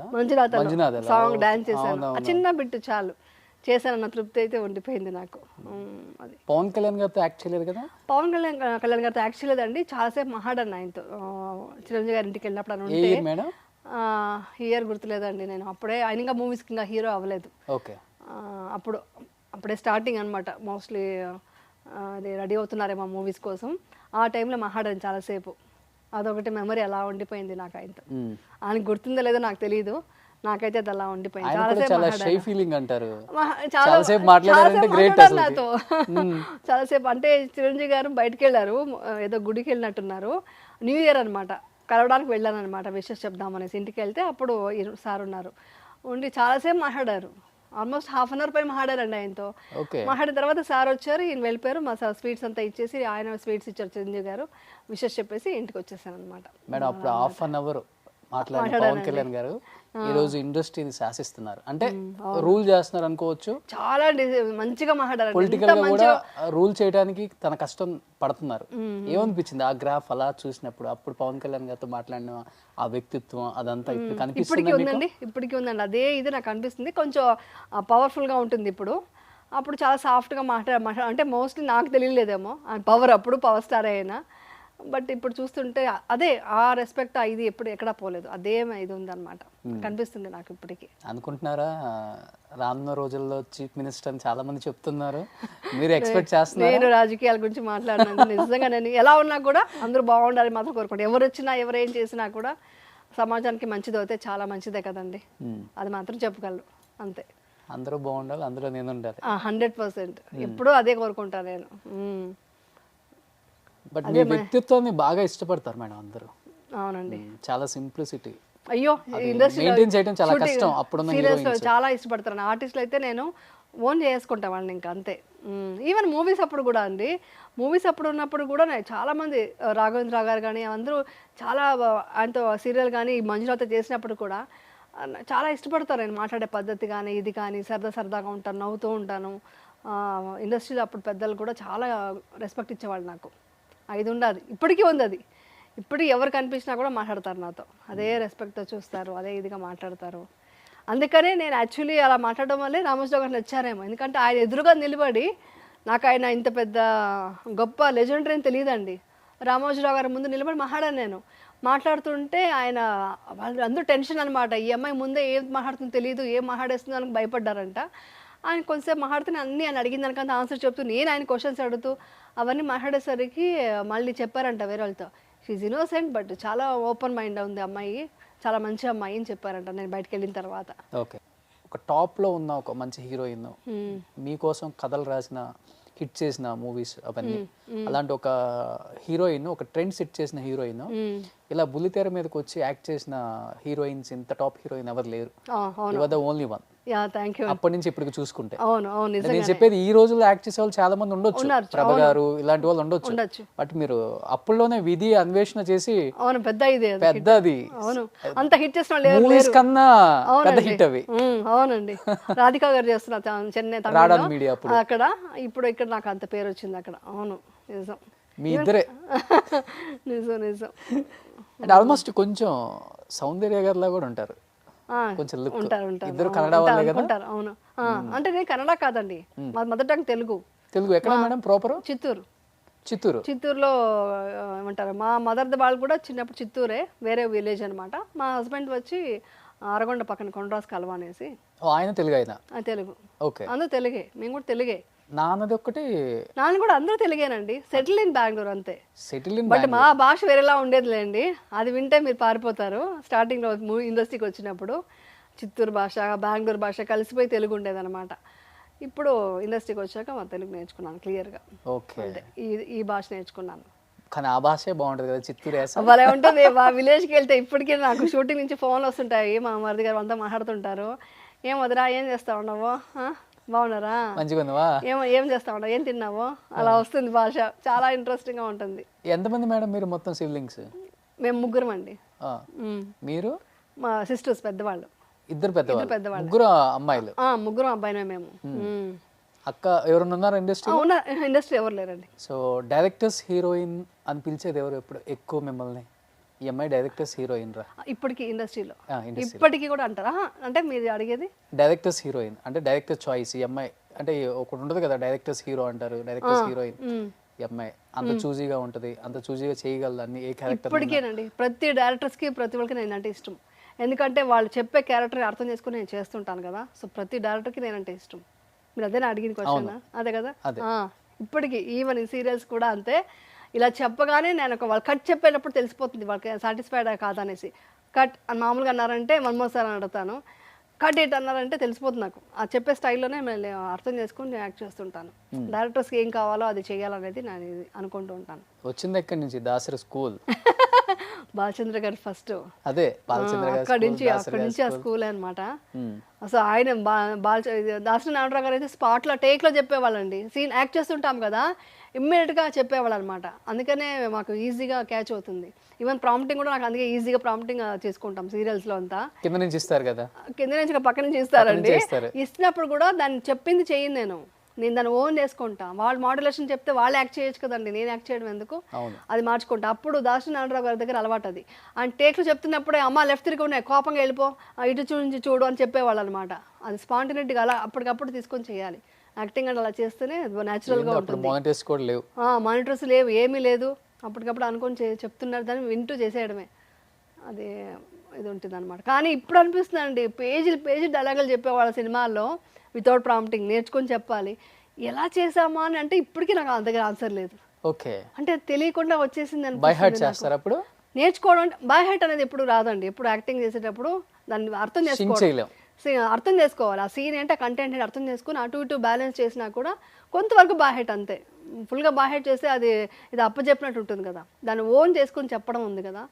సాంగ్ డాన్స్ చేశాను, చిన్న బిట్ చాలు చేశానన్న తృప్తి అయితే ఉండిపోయింది నాకు. అది పవన్ కళ్యాణ్ గారితో యాక్ట్ చేయలేదు కదా? పవన్ కళ్యాణ్ గారితో యాక్ట్ చేయలేదండి, చాలాసేపు మాట్లాడాను ఆయనతో. చిరంజీవి గారి ఇంటికి వెళ్ళినప్పుడు అని ఉంటే ఇయర్ గుర్తులేదండి, నేను అప్పుడే ఆయన ఇంకా మూవీస్కి ఇంకా హీరో అవ్వలేదు. ఓకే, అప్పుడే స్టార్టింగ్ అనమాట, మోస్ట్లీ అది రెడీ అవుతున్నారేమో మూవీస్ కోసం. ఆ టైంలో మాట్లాడాను చాలాసేపు, అదొకటి మెమరీ అలా ఉండిపోయింది నాకు ఆయనతో. ఆయనకు గుర్తుందో లేదో నాకు తెలియదు, నాకైతే అది అలా ఉండిపోయింది. చాలాసేపు అంటే చిరంజీవి గారు బయటకు వెళ్ళారు, ఏదో గుడికి వెళ్ళినట్టున్నారు, న్యూ ఇయర్ అనమాట, కలవడానికి వెళ్ళాను అనమాట, విషెస్ చెప్దామనేసి. ఇంటికి వెళ్తే అప్పుడు సార్ ఉన్నారు, ఉండి చాలాసేపు మాట్లాడారు, ఆల్మోస్ట్ హాఫ్ అన్ అవర్ పైన మాట్లాడారండి ఆయనతో. మాట్లాడిన తర్వాత సార్ వచ్చారు, ఈయన వెళ్ళిపోయారు. మా సార్ స్వీట్స్ అంతా ఇచ్చేసి, ఆయన స్వీట్స్ ఇచ్చారు చిరంజీవి గారు, విషెస్ చెప్పేసి ఇంటికి వచ్చేసాను అనమాట. మేడం అప్పుడు హాఫ్ అన్ అవర్ మాట్లాడారు పవన్ కళ్యాణ్ గారు. ఈ రోజు ఇండస్ట్రీని శాసిస్తున్నారు, అంటే రూల్ చేస్తున్నారు అనుకోవచ్చు. చాలా మంచిగా మాట్లాడారు, పొలిటికల్ గా కూడా రూల్ చేయడానికి తన కష్టం పడుతున్నారు. ఏమనిపించింది ఆ గ్రాఫ్ అలా చూసినప్పుడు? అప్పుడు పవన్ కళ్యాణ్ గారితో మాట్లాడిన ఆ వ్యక్తిత్వం అదంతా ఇప్పుడు కనిపిస్తుంది. ఇప్పటికీ ఉందండి అదే ఇది నాకు అనిపిస్తుంది. కొంచెం పవర్ఫుల్ గా ఉంటుంది ఇప్పుడు, అప్పుడు చాలా సాఫ్ట్గా మాట్లాడ అంటే మోస్ట్లీ నాకు తెలియలేదేమో పవర్, అప్పుడు పవర్ స్టార్ అయినా. బట్ ఇప్పుడు చూస్తుంటే అదే ఆ రెస్పెక్ట్ ఇది ఎప్పుడు ఎక్కడా పోలేదు, అదే ఇది ఉందన్నమాట, కనిపిస్తుంది నాకు ఇప్పటికీ. అనుకుంటున్నారా రానున్న రోజుల్లో చీఫ్ మినిస్టర్ అని చాలా మంది చెప్తున్నారు, మీరు ఎక్స్పెక్ట్ చేస్తున్నారు? నేను రాజకీయాల గురించి మాట్లాడినాను నిజంగా, నేను ఎలా ఉన్నా కూడా అందరూ బాగుండాలి మాత్రం కోరుకుంటాను. ఎవరు వచ్చినా ఎవరు ఏం చేసినా కూడా సమాజానికి మంచిది అవుతే చాలా మంచిదే కదండి, అది మాత్రం చెప్పగలను అంతే. అందరూ బాగుండాలి, అందులో నేను ఉండాలి. 100% ఎప్పుడూ అదే కోరుకుంటా నేను. బట్ మీ వ్యక్తిత్వాన్ని బాగా ఇష్టపడతారు మేడం అందరూ. అవునండి. చాలా సింప్లిసిటీ. అయ్యో మెయింటైన్ చేయడం చాలా కష్టం. అప్పుడున్న సీరియల్స్లో చాలా ఇష్టపడతాను. ఆర్టిస్టులు అయితే నేను ఓన్ చేసుకుంటా వాళ్ళని ఇంకా అంతే. ఈవెన్ మూవీస్ అప్పుడు కూడా అండి, మూవీస్ అప్పుడు ఉన్నప్పుడు కూడా చాలామంది రాఘవేంద్ర గారు కానీ అందరూ చాలా ఆయనతో సీరియల్ కానీ మంజులతో చేసినప్పుడు కూడా చాలా ఇష్టపడతారు. నేను మాట్లాడే పద్ధతి కానీ ఇది కానీ సరదాగా ఉంటాను, నవ్వుతూ ఉంటాను. ఇండస్ట్రీలో అప్పుడు పెద్దలు కూడా చాలా రెస్పెక్ట్ ఇచ్చేవాళ్ళు నాకు. అది ఉండదు, ఇప్పటికీ ఉంది అది. ఇప్పుడు ఎవరు కనిపించినా కూడా మాట్లాడతారు నాతో, అదే రెస్పెక్ట్తో చూస్తారు, అదే ఇదిగా మాట్లాడతారు. అందుకనే నేను యాక్చువల్లీ అలా మాట్లాడడం వల్లే రామోజీరావు గారు నచ్చారేమో. ఎందుకంటే ఆయన ఎదురుగా నిలబడి, నాకు ఆయన ఇంత పెద్ద గొప్ప లెజెండరీ అని తెలియదండి, రామోజీరావు గారి ముందు నిలబడి మాట్లాడాను నేను. మాట్లాడుతుంటే ఆయన వాళ్ళు అందరూ టెన్షన్ అనమాట, ఈ అమ్మాయి ముందే ఏం మాట్లాడుతుందో తెలియదు, ఏం మాట్లాడేస్తుందో అని భయపడ్డారంట. ఆయన కొంచెంసేపు మాట్లాడుతూ అన్నీ ఆయన అడిగిన దానికంత ఆన్సర్ చెప్తూ, నేను ఆయన క్వశ్చన్స్ అడుగుతూ అవన్నీ మాట్లాడేసరికి మళ్ళీ చెప్పారంట వేరే వాళ్ళతో, షీఈ్ ఇన్నోసెంట్ బట్ చాలా ఓపెన్ మైండ్ ఉంది అమ్మాయి, చాలా మంచి అమ్మాయి అని చెప్పారంట నేను బయటకు వెళ్ళిన తర్వాత. ఓకే, ఒక టాప్లో ఉన్న ఒక మంచి హీరోయిన్, మీకోసం కథలు రాసిన హిట్ చేసిన మూవీస్ అవన్నీ, అలాంటి ఒక హీరోయిన్, ఒక ట్రెండ్ సెట్ చేసిన హీరోయిన్, ఇలా బుల్లితెర మీదకి వచ్చి యాక్ట్ చేసిన హీరోయిన్స్, ఇంత టాప్ హీరోయిన్ ఎవరు లేరు. You are the only one. అప్పటి నుంచి ఇప్పటికి చూసుకుంటే నేను చెప్పేది, ఈ రోజుల్లో యాక్ట్ చేసే వాళ్ళు చాలా మంది ఉండొచ్చు, ప్రభ గారు ఇలాంటి వాళ్ళు ఉండొచ్చు, బట్ మీరు అప్పుల్లోనే విధి అన్వేషణ చేసి పెద్దది అంత హిట్ చేసిన మూవీస్ కన్నా పెద్ద హిట్ అవి. అవునండి, రాధికా గారు చేస్తున్నా చెన్నై రాడాన్ మీడియా అక్కడ, ఇప్పుడు ఇక్కడ నాకు అంత పేరు వచ్చింది అక్కడ. అవును, నిజం, మీ ఇద్దరే నిజం. అంటే ఆల్మోస్ట్ కొంచెం సౌందర్య గారిలా కూడా ఉంటారు, కొంచెం లుక్. ఇద్దరు కన్నడ వాళ్ళే కదా? అవును. అంటే నేను కన్నడ కాదండి, మా మదర్ టంగ్ తెలుగు. తెలుగు ఎక్కడ మేడం? ప్రాపర్ చిత్తూరులో ఏమంటారు, మా మదర్ వాళ్ళు కూడా చిన్నప్పుడు చిత్తూరే, వేరే విలేజ్ అనమాట. మా హస్బెండ్ వచ్చి అరగొండ పక్కన కొండరాస్ కలవ అనేసి. ఆయన తెలుగు? అయినా తెలుగు. ఓకే, అందరూ తెలుగే, మేము కూడా తెలుగే. నాన్నది ఒక్కటి, నాన్న కూడా అందరూ తెలుగేనండి, సెటిల్ ఇన్ బెంగళూరు అంతే. సెటిల్ బట్ మా భాష వేరేలా ఉండేదిలేండి, అది వింటే మీరు పారిపోతారు. స్టార్టింగ్లో మూవీ ఇండస్ట్రీకి వచ్చినప్పుడు చిత్తూరు భాష బెంగళూరు భాష కలిసిపోయి తెలుగు ఉండేదన్నమాట. ఇప్పుడు ఇండస్ట్రీకి వచ్చాక మా తెలుగు నేర్చుకున్నాను క్లియర్గా. ఓకే, ఈ భాష నేర్చుకున్నాను. కానీ ఆ భాషే బాగుంటుంది కదా, చిత్తూరు భలే ఉంటుంది. మా విలేజ్కి వెళ్తే ఇప్పటికీ నాకు షూటింగ్ నుంచి ఫోన్లు వస్తుంటాయి, మా మరిది గారు అంతా మాట్లాడుతుంటారు, ఏం వదిరా ఏం చేస్తా ఉన్నావు, బాగున్నారా, ఏం చేస్తా ఉన్నావు, ఏం తిన్నావు, అలా వస్తుంది భాష. చాలా ఇంట్రెస్టింగ్ గా ఉంటుంది. ఎంతమంది మేడం మీరు మొత్తం సిబ్లింగ్స్? మేము ముగ్గురం అండి. మీరు? మా సిస్టర్స్ పెద్దవాళ్ళు. ఇద్దరు పెద్దవాళ్ళు, ముగ్గురు అమ్మాయిలు? ముగ్గురం అబ్బాయినే మేము. అక్క ఎవరైనా ఉన్నారా ఇండస్ట్రీ? ఇండస్ట్రీ ఎవరు లేరండి. సో డైరెక్టర్స్ హీరోయిన్ అని పిలిచేది ఎవరు ఎప్పుడు ఎక్కువ మిమ్మల్ని? ఈ అమ్మాయి డైరెక్టర్స్ హీరోయిన్ రా ఇప్పటికి ఇండస్ట్రీలో? ఇప్పటికీ కూడా అంటారా? అంటే మీరు అడిగేది డైరెక్టర్స్ హీరోయిన్ అంటే డైరెక్టర్ చాయిస్. ఈ అమ్మాయి అంటే ఒకటి ఉంటుంది కదా, డైరెక్టర్స్ హీరో అంటారు, డైరెక్టర్స్ హీరోయిన్. ఈ అమ్మాయి అంత చూజీగా ఉంటుంది, అంత చూజీగా చేయగలదు అన్ని, ఏ క్యారెక్టర్. ఇప్పటికేనండి ప్రతి డైరెక్టర్స్కి ప్రతి ఒక్కరికి నేనంటే ఇష్టం. ఎందుకంటే వాళ్ళు చెప్పే క్యారెక్టర్ అర్థం చేసుకుని నేను చేస్తుంటాను కదా, సో ప్రతి డైరెక్టర్కి నేనంటే ఇష్టం. మీరు అదేనా అడిగిన క్వశ్చన్? అదే కదా. ఇప్పటికీ ఈవెన్ ఈ సీరియల్స్ కూడా అంతే, ఇలా చెప్పగానే నేను వాళ్ళు కట్ చెప్పేటప్పుడు తెలిసిపోతుంది వాళ్ళకి సాటిస్ఫైడ్ కాదనేసి. కట్ అని మామూలుగా అన్నారంటే మన్మోసారి అని అడుగుతాను, కట్ ఎయిట్ అన్నారంటే తెలిసిపోతుంది నాకు. ఆ చెప్పే స్టైల్లోనే నేను అర్థం చేసుకుని నేను యాక్ట్ చేస్తుంటాను. డైరెక్టర్స్కి ఏం కావాలో అది చేయాలనేది నేను అనుకుంటూ ఉంటాను. వచ్చింది ఎక్కడి నుంచి? దాసరి స్కూల్ బాలచంద్ర గారు ఫస్ట్, అదే అక్కడి నుంచి ఆ స్కూల్ అనమాట. అసలు ఆయన దాసరి నారాయణరావు గారు అయితే స్పాట్లో టేక్లో చెప్పేవాళ్ళండి. సీన్ యాక్ట్ చేస్తుంటాం కదా, ఇమ్మీడియట్గా చెప్పేవాళ్ళు అనమాట. అందుకనే మాకు ఈజీగా క్యాచ్ అవుతుంది. ఈవెన్ ప్రాంప్టింగ్ కూడా నాకు అందుకే ఈజీగా ప్రాంప్టింగ్ చేసుకుంటాం సీరియల్స్లో అంతా. కింద నుంచి ఇస్తారు కదా, కింద నుంచి పక్క నుంచి ఇస్తారండి. ఇచ్చినప్పుడు కూడా దాన్ని చెప్పింది చేయను నేను దాన్ని ఓన్ చేసుకుంటా. వాళ్ళు మాడ్యులేషన్ చెప్తే వాళ్ళు యాక్ట్ చేయొచ్చు కదండి, నేను యాక్ట్ చేయడం ఎందుకు, అది మార్చుకుంటా. అప్పుడు దాసరి నారాయణరావు గారి దగ్గర అలవాటు అది. ఆయన టేక్లు చెప్తున్నప్పుడే అమ్మ లెఫ్ట్ తిరిగి ఉన్నాయి, కోపంగా వెళ్ళిపో, ఇటు నుంచి చూడు అని చెప్పేవాళ్ళు అనమాట. అది స్పాంటినిటీగా అలా అప్పటికప్పుడు తీసుకొని చేయాలి. యాక్టింగ్ అంటే అలా చేస్తేనే న్యాచురల్గా ఉంటుంది. మానిటర్స్ లేవు, ఏమీ లేదు, అప్పటికప్పుడు అనుకొని చెప్తున్నారు, దాన్ని వింటూ చేసేయడమే. అది ఇది ఉంటుంది అనమాట. కానీ ఇప్పుడు అనిపిస్తుందండి, పేజీ డైలాగులు చెప్పేవాళ్ళ సినిమాల్లో వితౌట్ ప్రాంప్టింగ్ నేర్చుకొని చెప్పాలి. ఎలా చేసామా అని అంటే ఇప్పటికీ నాకు అంతగా ఆన్సర్ లేదు. ఓకే, అంటే తెలియకుండా వచ్చేసింది అనిపిస్తుంది. నేర్చుకోవడం అంటే బై హెట్ అనేది ఎప్పుడు రాదండి. ఎప్పుడు యాక్టింగ్ చేసేటప్పుడు దాన్ని అర్థం చేసుకోవడం, చేయలేం. అర్థం చేసుకోవాలి. ఆ సీన్ ఏంటి, ఆ కంటెంట్ ఏంటి అర్థం చేసుకుని అటు ఇటు బ్యాలెన్స్ చేసినా కూడా కొంతవరకు బై హెట్ అంతే. ఫుల్గా బై హెట్ చేస్తే అది ఇది అప్పచెప్పినట్టు ఉంటుంది కదా, దాన్ని ఓన్ చేసుకుని చెప్పడం ఉంది కదా.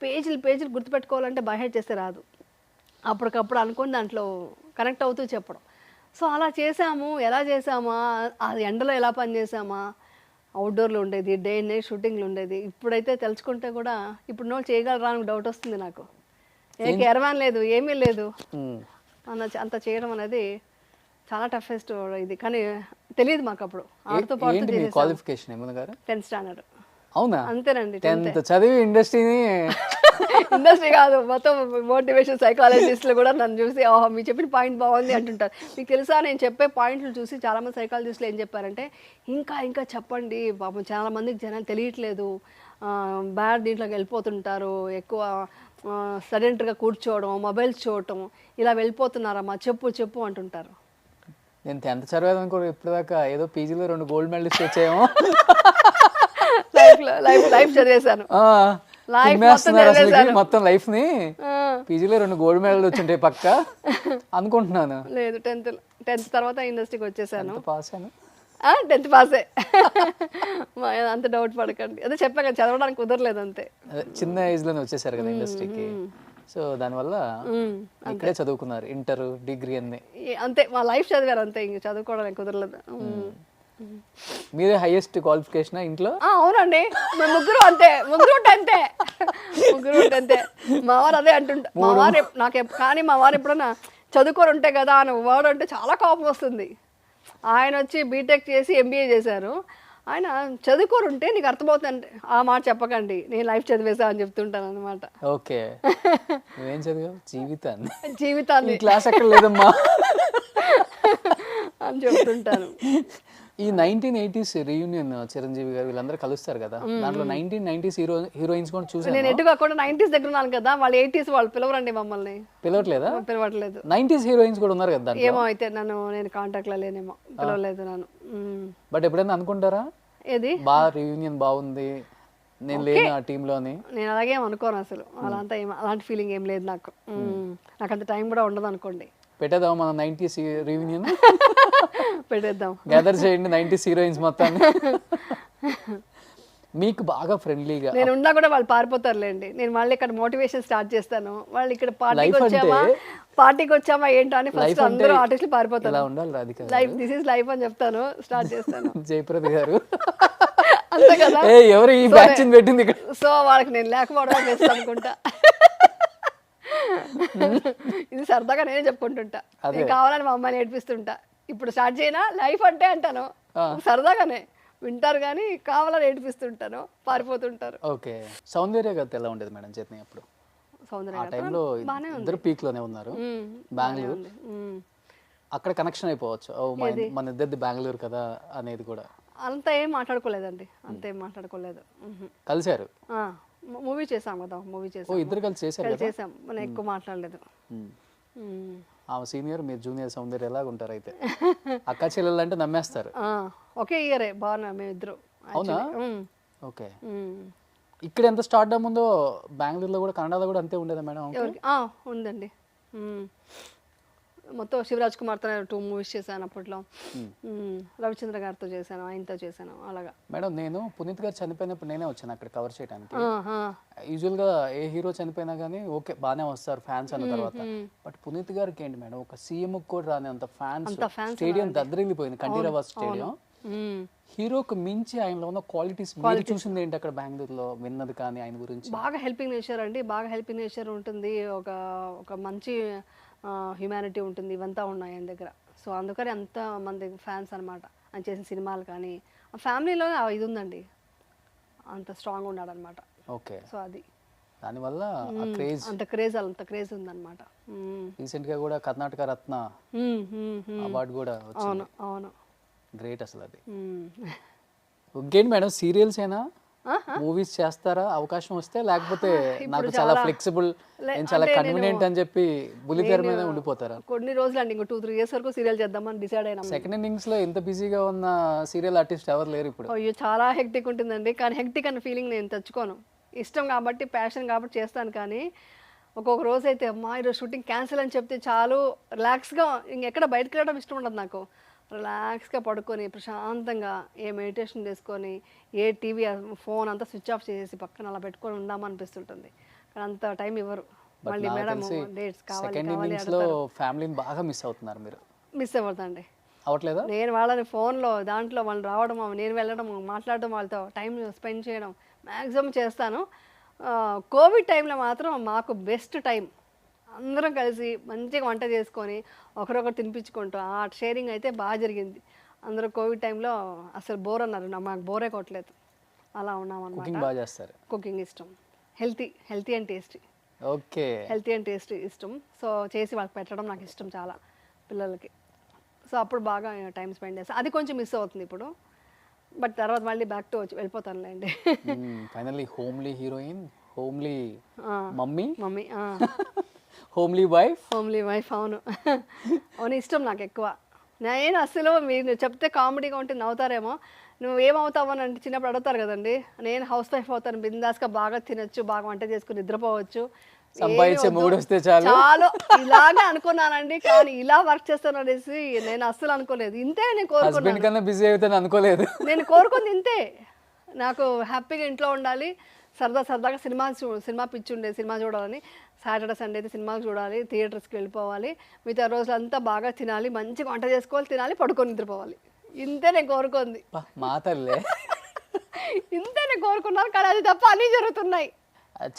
పేజీలు గుర్తుపెట్టుకోవాలంటే బై హెట్ చేస్తే రాదు. అప్పటికప్పుడు అనుకొని దాంట్లో కనెక్ట్ అవుతూ చెప్పడం. సో అలా చేసాము. ఎలా చేసామా, అది ఎండలో ఎలా పని చేసామా, అవుట్డోర్లో ఉండేది, డే అండ్ నైట్ షూటింగ్లు ఉండేది. ఇప్పుడైతే తెలుసుకుంటే కూడా ఇప్పుడు నోళ్ళు చేయగలరా అని డౌట్ వస్తుంది నాకు. ఏ కెరవాన్ లేదు, ఏమీ లేదు అంత చేయడం అనేది చాలా టఫెస్ట్ ఇది. కానీ తెలియదు మాకు అప్పుడు. ఆడుతూ పాడుతూ క్వాలిఫికేషన్ ఏమన్నా గారు? 10th standard. అవునా? అంతేనండి. 10th చదివి ఇండస్ట్రీని ఇండస్ట్రీ కాదు, మొత్తం మోటివేషన్ సైకాలజిస్టులు కూడా నన్ను చూసి ఓహో మీరు చెప్పిన పాయింట్ బాగుంది అంటుంటారు. మీకు తెలుసా, నేను చెప్పే పాయింట్లు చూసి చాలామంది సైకాలజిస్టులు ఏం చెప్పారంటే, ఇంకా చెప్పండి పాపం చాలా మందికి జనాలు తెలియట్లేదు, బ్యాడ్ దీంట్లోకి వెళ్ళిపోతుంటారు, ఎక్కువ సడెంటరీగా కూర్చోవడం, మొబైల్స్ చూడటం, ఇలా వెళ్ళిపోతున్నారమ్మా, చెప్పు అంటుంటారు. నేను 10th చదివాను కూడా ఇప్పటిదాకా ఏదో పీజీలో 2 గోల్డ్ మెడలిస్ట్ వచ్చాయేమో. లైఫ్ చదివేశాను. మొత్తం లైఫ్ ని పీజీలో 2 గోల్డ్ మెడల్ వచ్చింటాయి పక్క అనుకుంటున్నాను. లేదు, 10th తర్వాత ఇండస్ట్రీకి వచ్చేసాను. పాస్ అయ్యాను. 10th పాసే. అంత డౌట్ పడకండి. అదే చెప్పాక చదవడానికి కుదరలేదు అంతే. చిన్న ఏజ్ లోనే వచ్చేసారు కదా ఇండస్ట్రీకి. సో దానివల్ల ఇక్కడే చదువుకున్నారు, ఇంటర్, డిగ్రీ అన్ని అంతే. మా లైఫ్ చదివారు అంతే, ఇంక చదువుకోవడానికి కుదరలేదు. మీరే హైయెస్ట్ క్వాలిఫికేషన్ ఇంట్లో? అవునండి, మేము ముగ్గురు అంతే. మా వారు అదే అంటుంటా. మా వారు కానీ మా వారు ఎప్పుడన్నా చదువుకొని ఉంటే కదా అని వాడు అంటే చాలా కోపం వస్తుంది. ఆయన వచ్చి బీటెక్ చేసి ఎంబీఏ చేశారు. ఆయన చదువుకొని ఉంటే నీకు అర్థమవుతుంది. ఆ మాట చెప్పకండి, నేను లైఫ్ చదివేసా అని చెప్తుంటాను అనమాట. ఓకే, నువ్వేం చదివావు? జీవితాన్ని క్లాస్ ఎక్కడ లేదమ్మా అని చెప్తుంటాను. ఈ 1980s రీయూనియన్ చిరంజీవి గారు వీళ్ళందరూ కలుస్తారు కదా, దాంట్లో 1990s హీరోయిన్స్ కూడా చూసాను. నేను ఎటుగా కూడా 90s దగ్గర ఉన్నాను కదా, వాళ్ళు 80s వాళ్ళు పిలవరండి మమ్మల్ని. పిలవట్లేదు. 90s హీరోయిన్స్ కూడా ఉన్నారు కదా. ఏమో అయితే నేను కాంటాక్ట్ లో లేనేమో, పిలవలేదు నన్ను. బట్ ఎప్పుడైనా అనుకుంటారా ఏది రీయూనియన్ బాగుంది, నేను లేను ఆ టీమ్ లోని? నేను అలాగే అనుకోను అసలు. అలాంటి ఫీలింగ్ ఏం లేదు నాకు. అంత టైం కూడా ఉండదు అనుకోండి. పెట్టేద్దాం మనం 90s రీయూనియన్. పెట్టేద్దాం, గ్యాదర్ చేయండి 90s హీరోయిన్స్ మొత్తాన్ని. మీకు బాగా ఫ్రెండ్లీగా నేను ఉన్నా కూడా వాళ్ళు పారిపోతారులేండి. నేను మళ్ళీ ఇక్కడ మోటివేషన్ స్టార్ట్ చేస్తాను. వాళ్ళు ఇక్కడ పార్టీకి వచ్చామా ఏంటో అని ఫస్ట్ అందరూ ఆర్టిస్టులు పారిపోతారు. లైఫ్ దిస్ ఇస్ లైఫ్ అని చెప్తాను, స్టార్ట్ చేస్తాను. జయప్రద గారు అంతే కదా, ఎవరు ఈ బ్యాచ్ పెట్టింది ఇక్కడ? సో వాళ్ళకి నేను లేకపోవడం బెస్ట్ అనుకుంటా. ఇది సరదాగా నేనే చెప్పుకుంటుంటా. నేను కావాలని మా అమ్మాయిని ఏడిపిస్తుంటా. ఇప్పుడు స్టార్ట్ చేయనా లైఫ్ అంటే అంటాను, సరదాగానే వింటారు కానీ కావాలని ఏడిపిస్తుంటాను, పారిపోతుంటారు. ఓకే, సౌందర్య గారు ఎలా ఉండేది మేడం జర్నీ అప్పుడు? సౌందర్య టైంలో ఇద్దరు పీక్ లోనే ఉన్నారు. బెంగళూరు, అక్కడ కనెక్షన్ అయిపోవచ్చు, మన ఇద్దరిది బెంగళూరు కదా అనేది కూడా. అంత ఏం మాట్లాడుకోలేదండి, కలిసారు, మూవీ చేసాం కదా, ఇద్దరు కలిసి చేసాం. మనం ఎక్కువ మాట్లాడలేదు. ఆమె సీనియర్, మీరు జూనియర్. సౌందర్య ఎలాగ ఉంటారు అయితే? అక్క చెల్లెలు అంటే నమ్మేస్తారు. ఒకే ఇయరే బాగున్నా మేమిద్దరు. అవునా? ఓకే. ఇక్కడ ఎంత స్టార్ట్ అవ్వముందో బెంగళూరులో కూడా, కన్నడలో కూడా అంతే ఉండేదా మేడం? ఉందండి. మొత్తం శివరాజ్ కుమార్తో 2 మూవీస్ చేశాను అప్పట్లో. రవిచంద్ర గారితో చేశాను, ఆయనతో చేశాను అలాగా. మేడం నేను పునీత్ గారు చనిపోయినప్పుడు నేనే వచ్చాను అక్కడ కవర్ చేయడానికి. యూజువల్ గా ఏ హీరో చనిపోయినా కానీ ఓకే బాగానే వస్తారు ఫ్యాన్స్ అన్న తర్వాత. బట్ పునీత్ గారికి ఏంటి మేడం, ఒక సీఎం కూడా రాని అంత ఫ్యాన్స్, స్టేడియం దద్దరిల్లిపోయింది, కంఠీరవ స్టేడియం. హీరోకు మించి ఆయనలో ఉన్న క్వాలిటీస్ మీరు చూసింది ఏంటి అక్కడ బెంగళూరులో, విన్నది కానీ ఆయన గురించి? బాగా హెల్పింగ్ నేచర్ అండి, బాగా హెల్పింగ్ నేచర్ ఉంటుంది. ఒక మంచి హ్యూమానిటీ ఉంటుంది, ఇవంతా ఉన్నాయి ఆయన దగ్గర. సో అందుకని అంత మంది ఫ్యాన్స్ అనమాట. ఆయన చేసిన సినిమాలు కానీ ఆ ఫ్యామిలీలో ఇది ఉందండి, అంత స్ట్రాంగ్ ఉన్నాడు అనమాట. ఓకే, సో అది దానివల్ల అంత క్రేజ్ ఉందన్నమాట. రీసెంట్ గా కూడా కర్ణాటక రత్న అవార్డు కూడా వచ్చింది. అవును, గ్రేట్ అసలు అది. ఇంకేంటి మేడం, సీరియల్స్ ఏనా, మూవీస్ చేస్తారా అవకాశం వస్తే? లేకపోతే నాకు చాలా ఫ్లెక్సిబుల్, నేను చాలా కన్వీనియంట్ అని చెప్పి బుల్లితెర మీద ఉండిపోతారా? కొన్ని రోజులు అండి, ఇంకో 2-3 years వరకు సీరియల్ చేద్దామని డిసైడ్ అయినా. సెకండ్ ఇన్నింగ్స్ లో ఎంత బిజీగా ఉన్న సీరియల్ ఆర్టిస్ట్ ఎవరు లేరు ఇప్పుడు. అయ్యో చాలా హెక్టిక్ ఉంటుందండి, కానీ హెక్టిక్ అన్న ఫీలింగ్ నేను తెచ్చుకోను. ఇష్టం కాబట్టి ప్యాషన్ కాబట్టి చేస్తాను. కానీ ఒక్కొక్క రోజు అయితే అమ్మా ఈరోజు షూటింగ్ క్యాన్సిల్ అని చెప్తే చాలు రిలాక్స్గా ఇంకెక్కడ బయటకు వెళ్ళడం ఇష్టం ఉండదు నాకు. రిలాక్స్గా పడుకొని ప్రశాంతంగా ఏ మెడిటేషన్ చేసుకొని ఏ టీవీ ఫోన్ అంతా స్విచ్ ఆఫ్ చేసేసి పక్కన అలా పెట్టుకొని ఉందామనిపిస్తుంటుంది. కానీ అంత టైం ఇవ్వరు. మళ్ళీ మేడం డేట్స్ కావాలి సెకండ్ ఇన్నింగ్స్ లో ఫ్యామిలీని బాగా మిస్ అవుతున్నారు మీరు. మిస్ అవ్వదండి. అవట్లేదా? నేను వాళ్ళని ఫోన్లో దాంట్లో వాళ్ళు రావడం, నేను వెళ్ళడం, మాట్లాడడం, వాళ్ళతో టైం స్పెండ్ చేయడం మ్యాక్సిమం చేస్తాను. కోవిడ్ టైంలో మాత్రం మాకు బెస్ట్ టైం. అందరం కలిసి మంచిగా వంట చేసుకొని ఒకరొకరు తినిపించుకుంటూ ఆ షేరింగ్ అయితే బాగా జరిగింది. అందరూ కోవిడ్ టైంలో అసలు బోర్ అన్నారు, మాకు బోరే కొట్టలేదు. అలా ఉన్నాం అన్నమాట. కుకింగ్ బాగా చేస్తారు. కుకింగ్ ఇష్టం, healthy and tasty. Okay, healthy and tasty ఇష్టం. సో చేసి వాళ్ళకి పెట్టడం నాకు ఇష్టం చాలా పిల్లలకి. సో అప్పుడు బాగా టైం స్పెండ్ చేస్తాను. అది కొంచెం మిస్ అవుతుంది ఇప్పుడు, బట్ తర్వాత మళ్ళీ బ్యాక్ టు వచ్చి వెళ్ళిపోతానులేండి. Finally homely heroine, homely mummy, homely wife. అవును. అవును, ఇష్టం నాకు ఎక్కువ. నేను అసలు మీరు చెప్తే కామెడీగా ఉంటే నవ్వుతారేమో, నువ్వు ఏమవుతావు అని అంటే చిన్నప్పుడు అడుగుతారు కదండి. నేను హౌస్ వైఫ్ అవుతాను, బిందాస్గా బాగా తినొచ్చు, బాగా వంట చేసుకుని నిద్రపోవచ్చు, సంపాదించే మూడు వస్తే చాలు ఇలాగే అనుకున్నానండి. కానీ ఇలా వర్క్ చేస్తాను అనేసి నేను అస్సలు అనుకోలేదు. ఇంతే నేను కోరుకున్నాను. బిజీ అవుతాను అనుకోలేదు. నేను కోరుకుంది ఇంతే. నాకు హ్యాపీగా ఇంట్లో ఉండాలి, సరదాగా సినిమా పిచ్చి ఉండేది, సినిమా చూడాలని. సాటర్డే సండే అయితే సినిమాకి చూడాలి, థియేటర్స్కి వెళ్ళిపోవాలి, మిగతా రోజులంతా బాగా తినాలి, మంచిగా వంట చేసుకోవాలి, తినాలి, పడుకొని నిద్రపోవాలి. ఇంతే నేను కోరుకుంది. మా తల్లే ఇంతే నేను కోరుకున్నాను. కానీ అది తప్ప అన్నీ జరుగుతున్నాయి.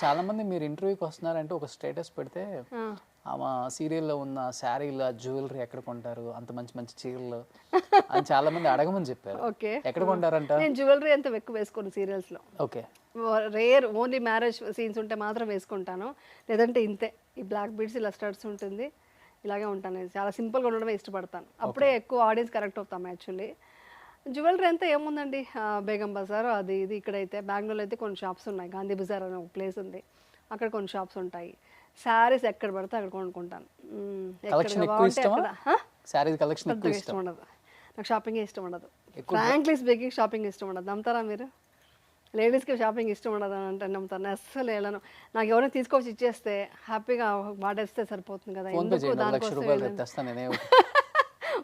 చాలా మంది మీరు ఇంటర్వ్యూకి వస్తున్నారంటే ఒక స్టేటస్ పెడితే ఆమె సీరియల్లో ఉన్న శారీలు, జ్యువెలరీ ఎక్కడ కొంటారు, అంత మంచి మంచి చీరలు అని చాలా మంది అడగమని చెప్పారు. ఓకే, ఎక్కడ కొంటారంట? నేను జ్యువెలరీ అంత ఎక్కువ వేసుకోను సీరియల్స్లో. Okay, rare only marriage scenes ఉంటే మాత్రం వేసుకుంటాను, లేదంటే ఇంతే. ఈ బ్లాక్ బీడ్స్ ఇలా స్టడ్స్ ఉంటుంది, ఇలాగే ఉంటాను. నేను చాలా సింపుల్గా ఉండడమే ఇష్టపడతాను. అప్పుడే ఎక్కువ ఆడియన్స్ కరెక్ట్ అవుతాం. యాక్చువల్లీ జ్యువెలరీ అంతా ఏముందండి, బేగం బజార్ అది ఇది. ఇక్కడైతే బెంగళూరులో అయితే కొన్ని షాప్స్ ఉన్నాయి, గాంధీ బజార్ అనే ఒక ప్లేస్ ఉంది, అక్కడ కొన్ని షాప్స్ ఉంటాయి. శారీస్ ఎక్కడ పడితే అక్కడ కొనుక్కుంటాను. ఇష్టం ఉండదు నాకు, షాపింగ్ ఇష్టం ఉండదు. ఫ్రాంక్లీ స్పీకింగ్ షాపింగ్ ఇష్టం ఉండదు. నమ్ముతారా మీరు? లేడీస్కి షాపింగ్ ఇష్టం ఉండదు అని అంటే నమ్ముతాను. అస్సలు వెళ్ళను. నాకు ఎవరైనా తీసుకొచ్చి ఇచ్చేస్తే హ్యాపీగా వాడేస్తే సరిపోతుంది కదా.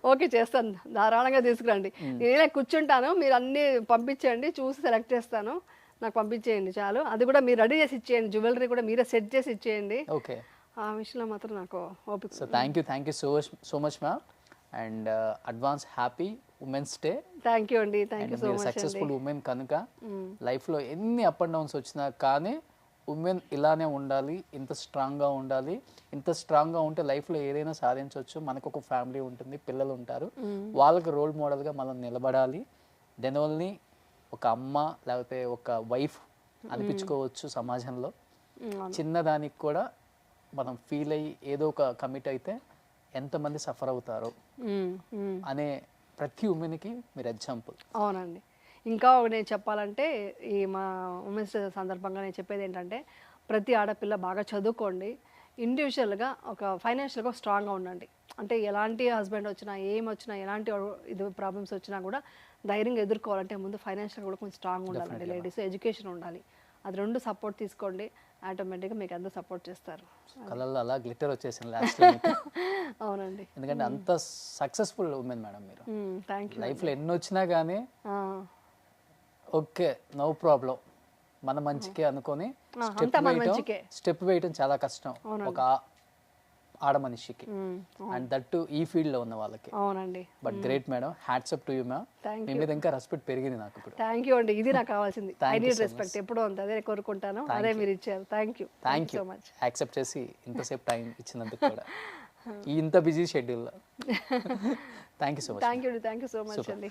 ఓకే, చేస్తాను, ధారాళంగా తీసుకురండి. నేనే కూర్చుంటాను, మీరు అన్నీ పంపించండి, చూసి సెలెక్ట్ చేస్తాను, నాకు పంపించేయండి చాలు. అది కూడా మీరు రెడీ చేసి ఇచ్చేయండి, జ్యువెలరీ కూడా మీరే సెట్ చేసి ఇచ్చేయండి. ఓకే, ఆ విషయంలో మాత్రం నాకు ఓపిక. So thank you so much ma'am, and advance happy women's day. Thank you అండి, thank you so much. Successful women కనుక లైఫ్లో ఎన్ని అప్ అండ్ డౌన్స్ వచ్చినా కానీ ఉమెన్ ఇలానే ఉండాలి, ఇంత స్ట్రాంగ్గా ఉండాలి. ఇంత స్ట్రాంగ్గా ఉంటే లైఫ్లో ఏదైనా సాధించవచ్చు. మనకు ఒక ఫ్యామిలీ ఉంటుంది, పిల్లలు ఉంటారు, వాళ్ళకి రోల్ మోడల్గా మనం నిలబడాలి. దెన్ ఓన్లీ ఒక అమ్మ లేకపోతే ఒక వైఫ్ అనిపించుకోవచ్చు సమాజంలో. చిన్నదానికి కూడా మనం ఫీల్ అయ్యి ఏదో ఒక కమిట్ అయితే ఎంతమంది సఫర్ అవుతారో అనే ప్రతి ఉమెన్కి మీరు ఎగ్జాంపుల్. అవునండి. ఇంకా నేను చెప్పాలంటే ఈ మా ఉమెన్స్ డే సందర్భంగా నేను చెప్పేది ఏంటంటే, ప్రతి ఆడపిల్ల బాగా చదువుకోండి, ఇండివిజువల్గా ఒక ఫైనాన్షియల్గా స్ట్రాంగ్గా ఉండండి. అంటే ఎలాంటి హస్బెండ్ వచ్చినా, ఏమొచ్చినా, ఎలాంటి ఇది ప్రాబ్లమ్స్ వచ్చినా కూడా ధైర్యంగా ఎదుర్కోవాలంటే ముందు ఫైనాన్షియల్గా కూడా కొంచెం స్ట్రాంగ్ ఉండాలండి. లేడీస్ ఎడ్యుకేషన్ ఉండాలి. అది రెండు సపోర్ట్ తీసుకోండి, ఆటోమేటిక్గా మీకు అందరూ సపోర్ట్ చేస్తారు. కళ్ళల్లో అలా గ్లిటర్ వచ్చేసింది లాస్ట్. అవునండి, ఎందుకంటే అంత సక్సెస్ఫుల్ ఉమెన్ మేడం మీరు. Thank you. లైఫ్లో ఎన్ని వచ్చినా కానీ ఓకే, నో ప్రాబ్లం, మన మంచికే అనుకొని స్టెప్ వేయటం చాలా కష్టం ఒక ఆడ మనిషికి, అండ్ దట్టు ఈ ఫీల్డ్ లో ఉన్న వాళ్ళకి. అవునండి, but great madam, hats up to you ma'am. మీ మీద ఇంకా రెస్పెక్ట్ పెరిగింది నాకు ఇప్పుడు. థ్యాంక్ యూ అండి, ఇది నాకు కావాల్సింది. ఐ నీడ్ రెస్పెక్ట్, ఎప్పుడూ అంత అదే కోరుకుంటాను, అదే మీరు ఇచ్చారు. Thank you so much. Accept చేసి ఇంతసేపు టైం ఇచ్చినందుకు కూడా ఇంత బిజీ షెడ్యూల్లో. Thank you so much. Thank you so much అండి.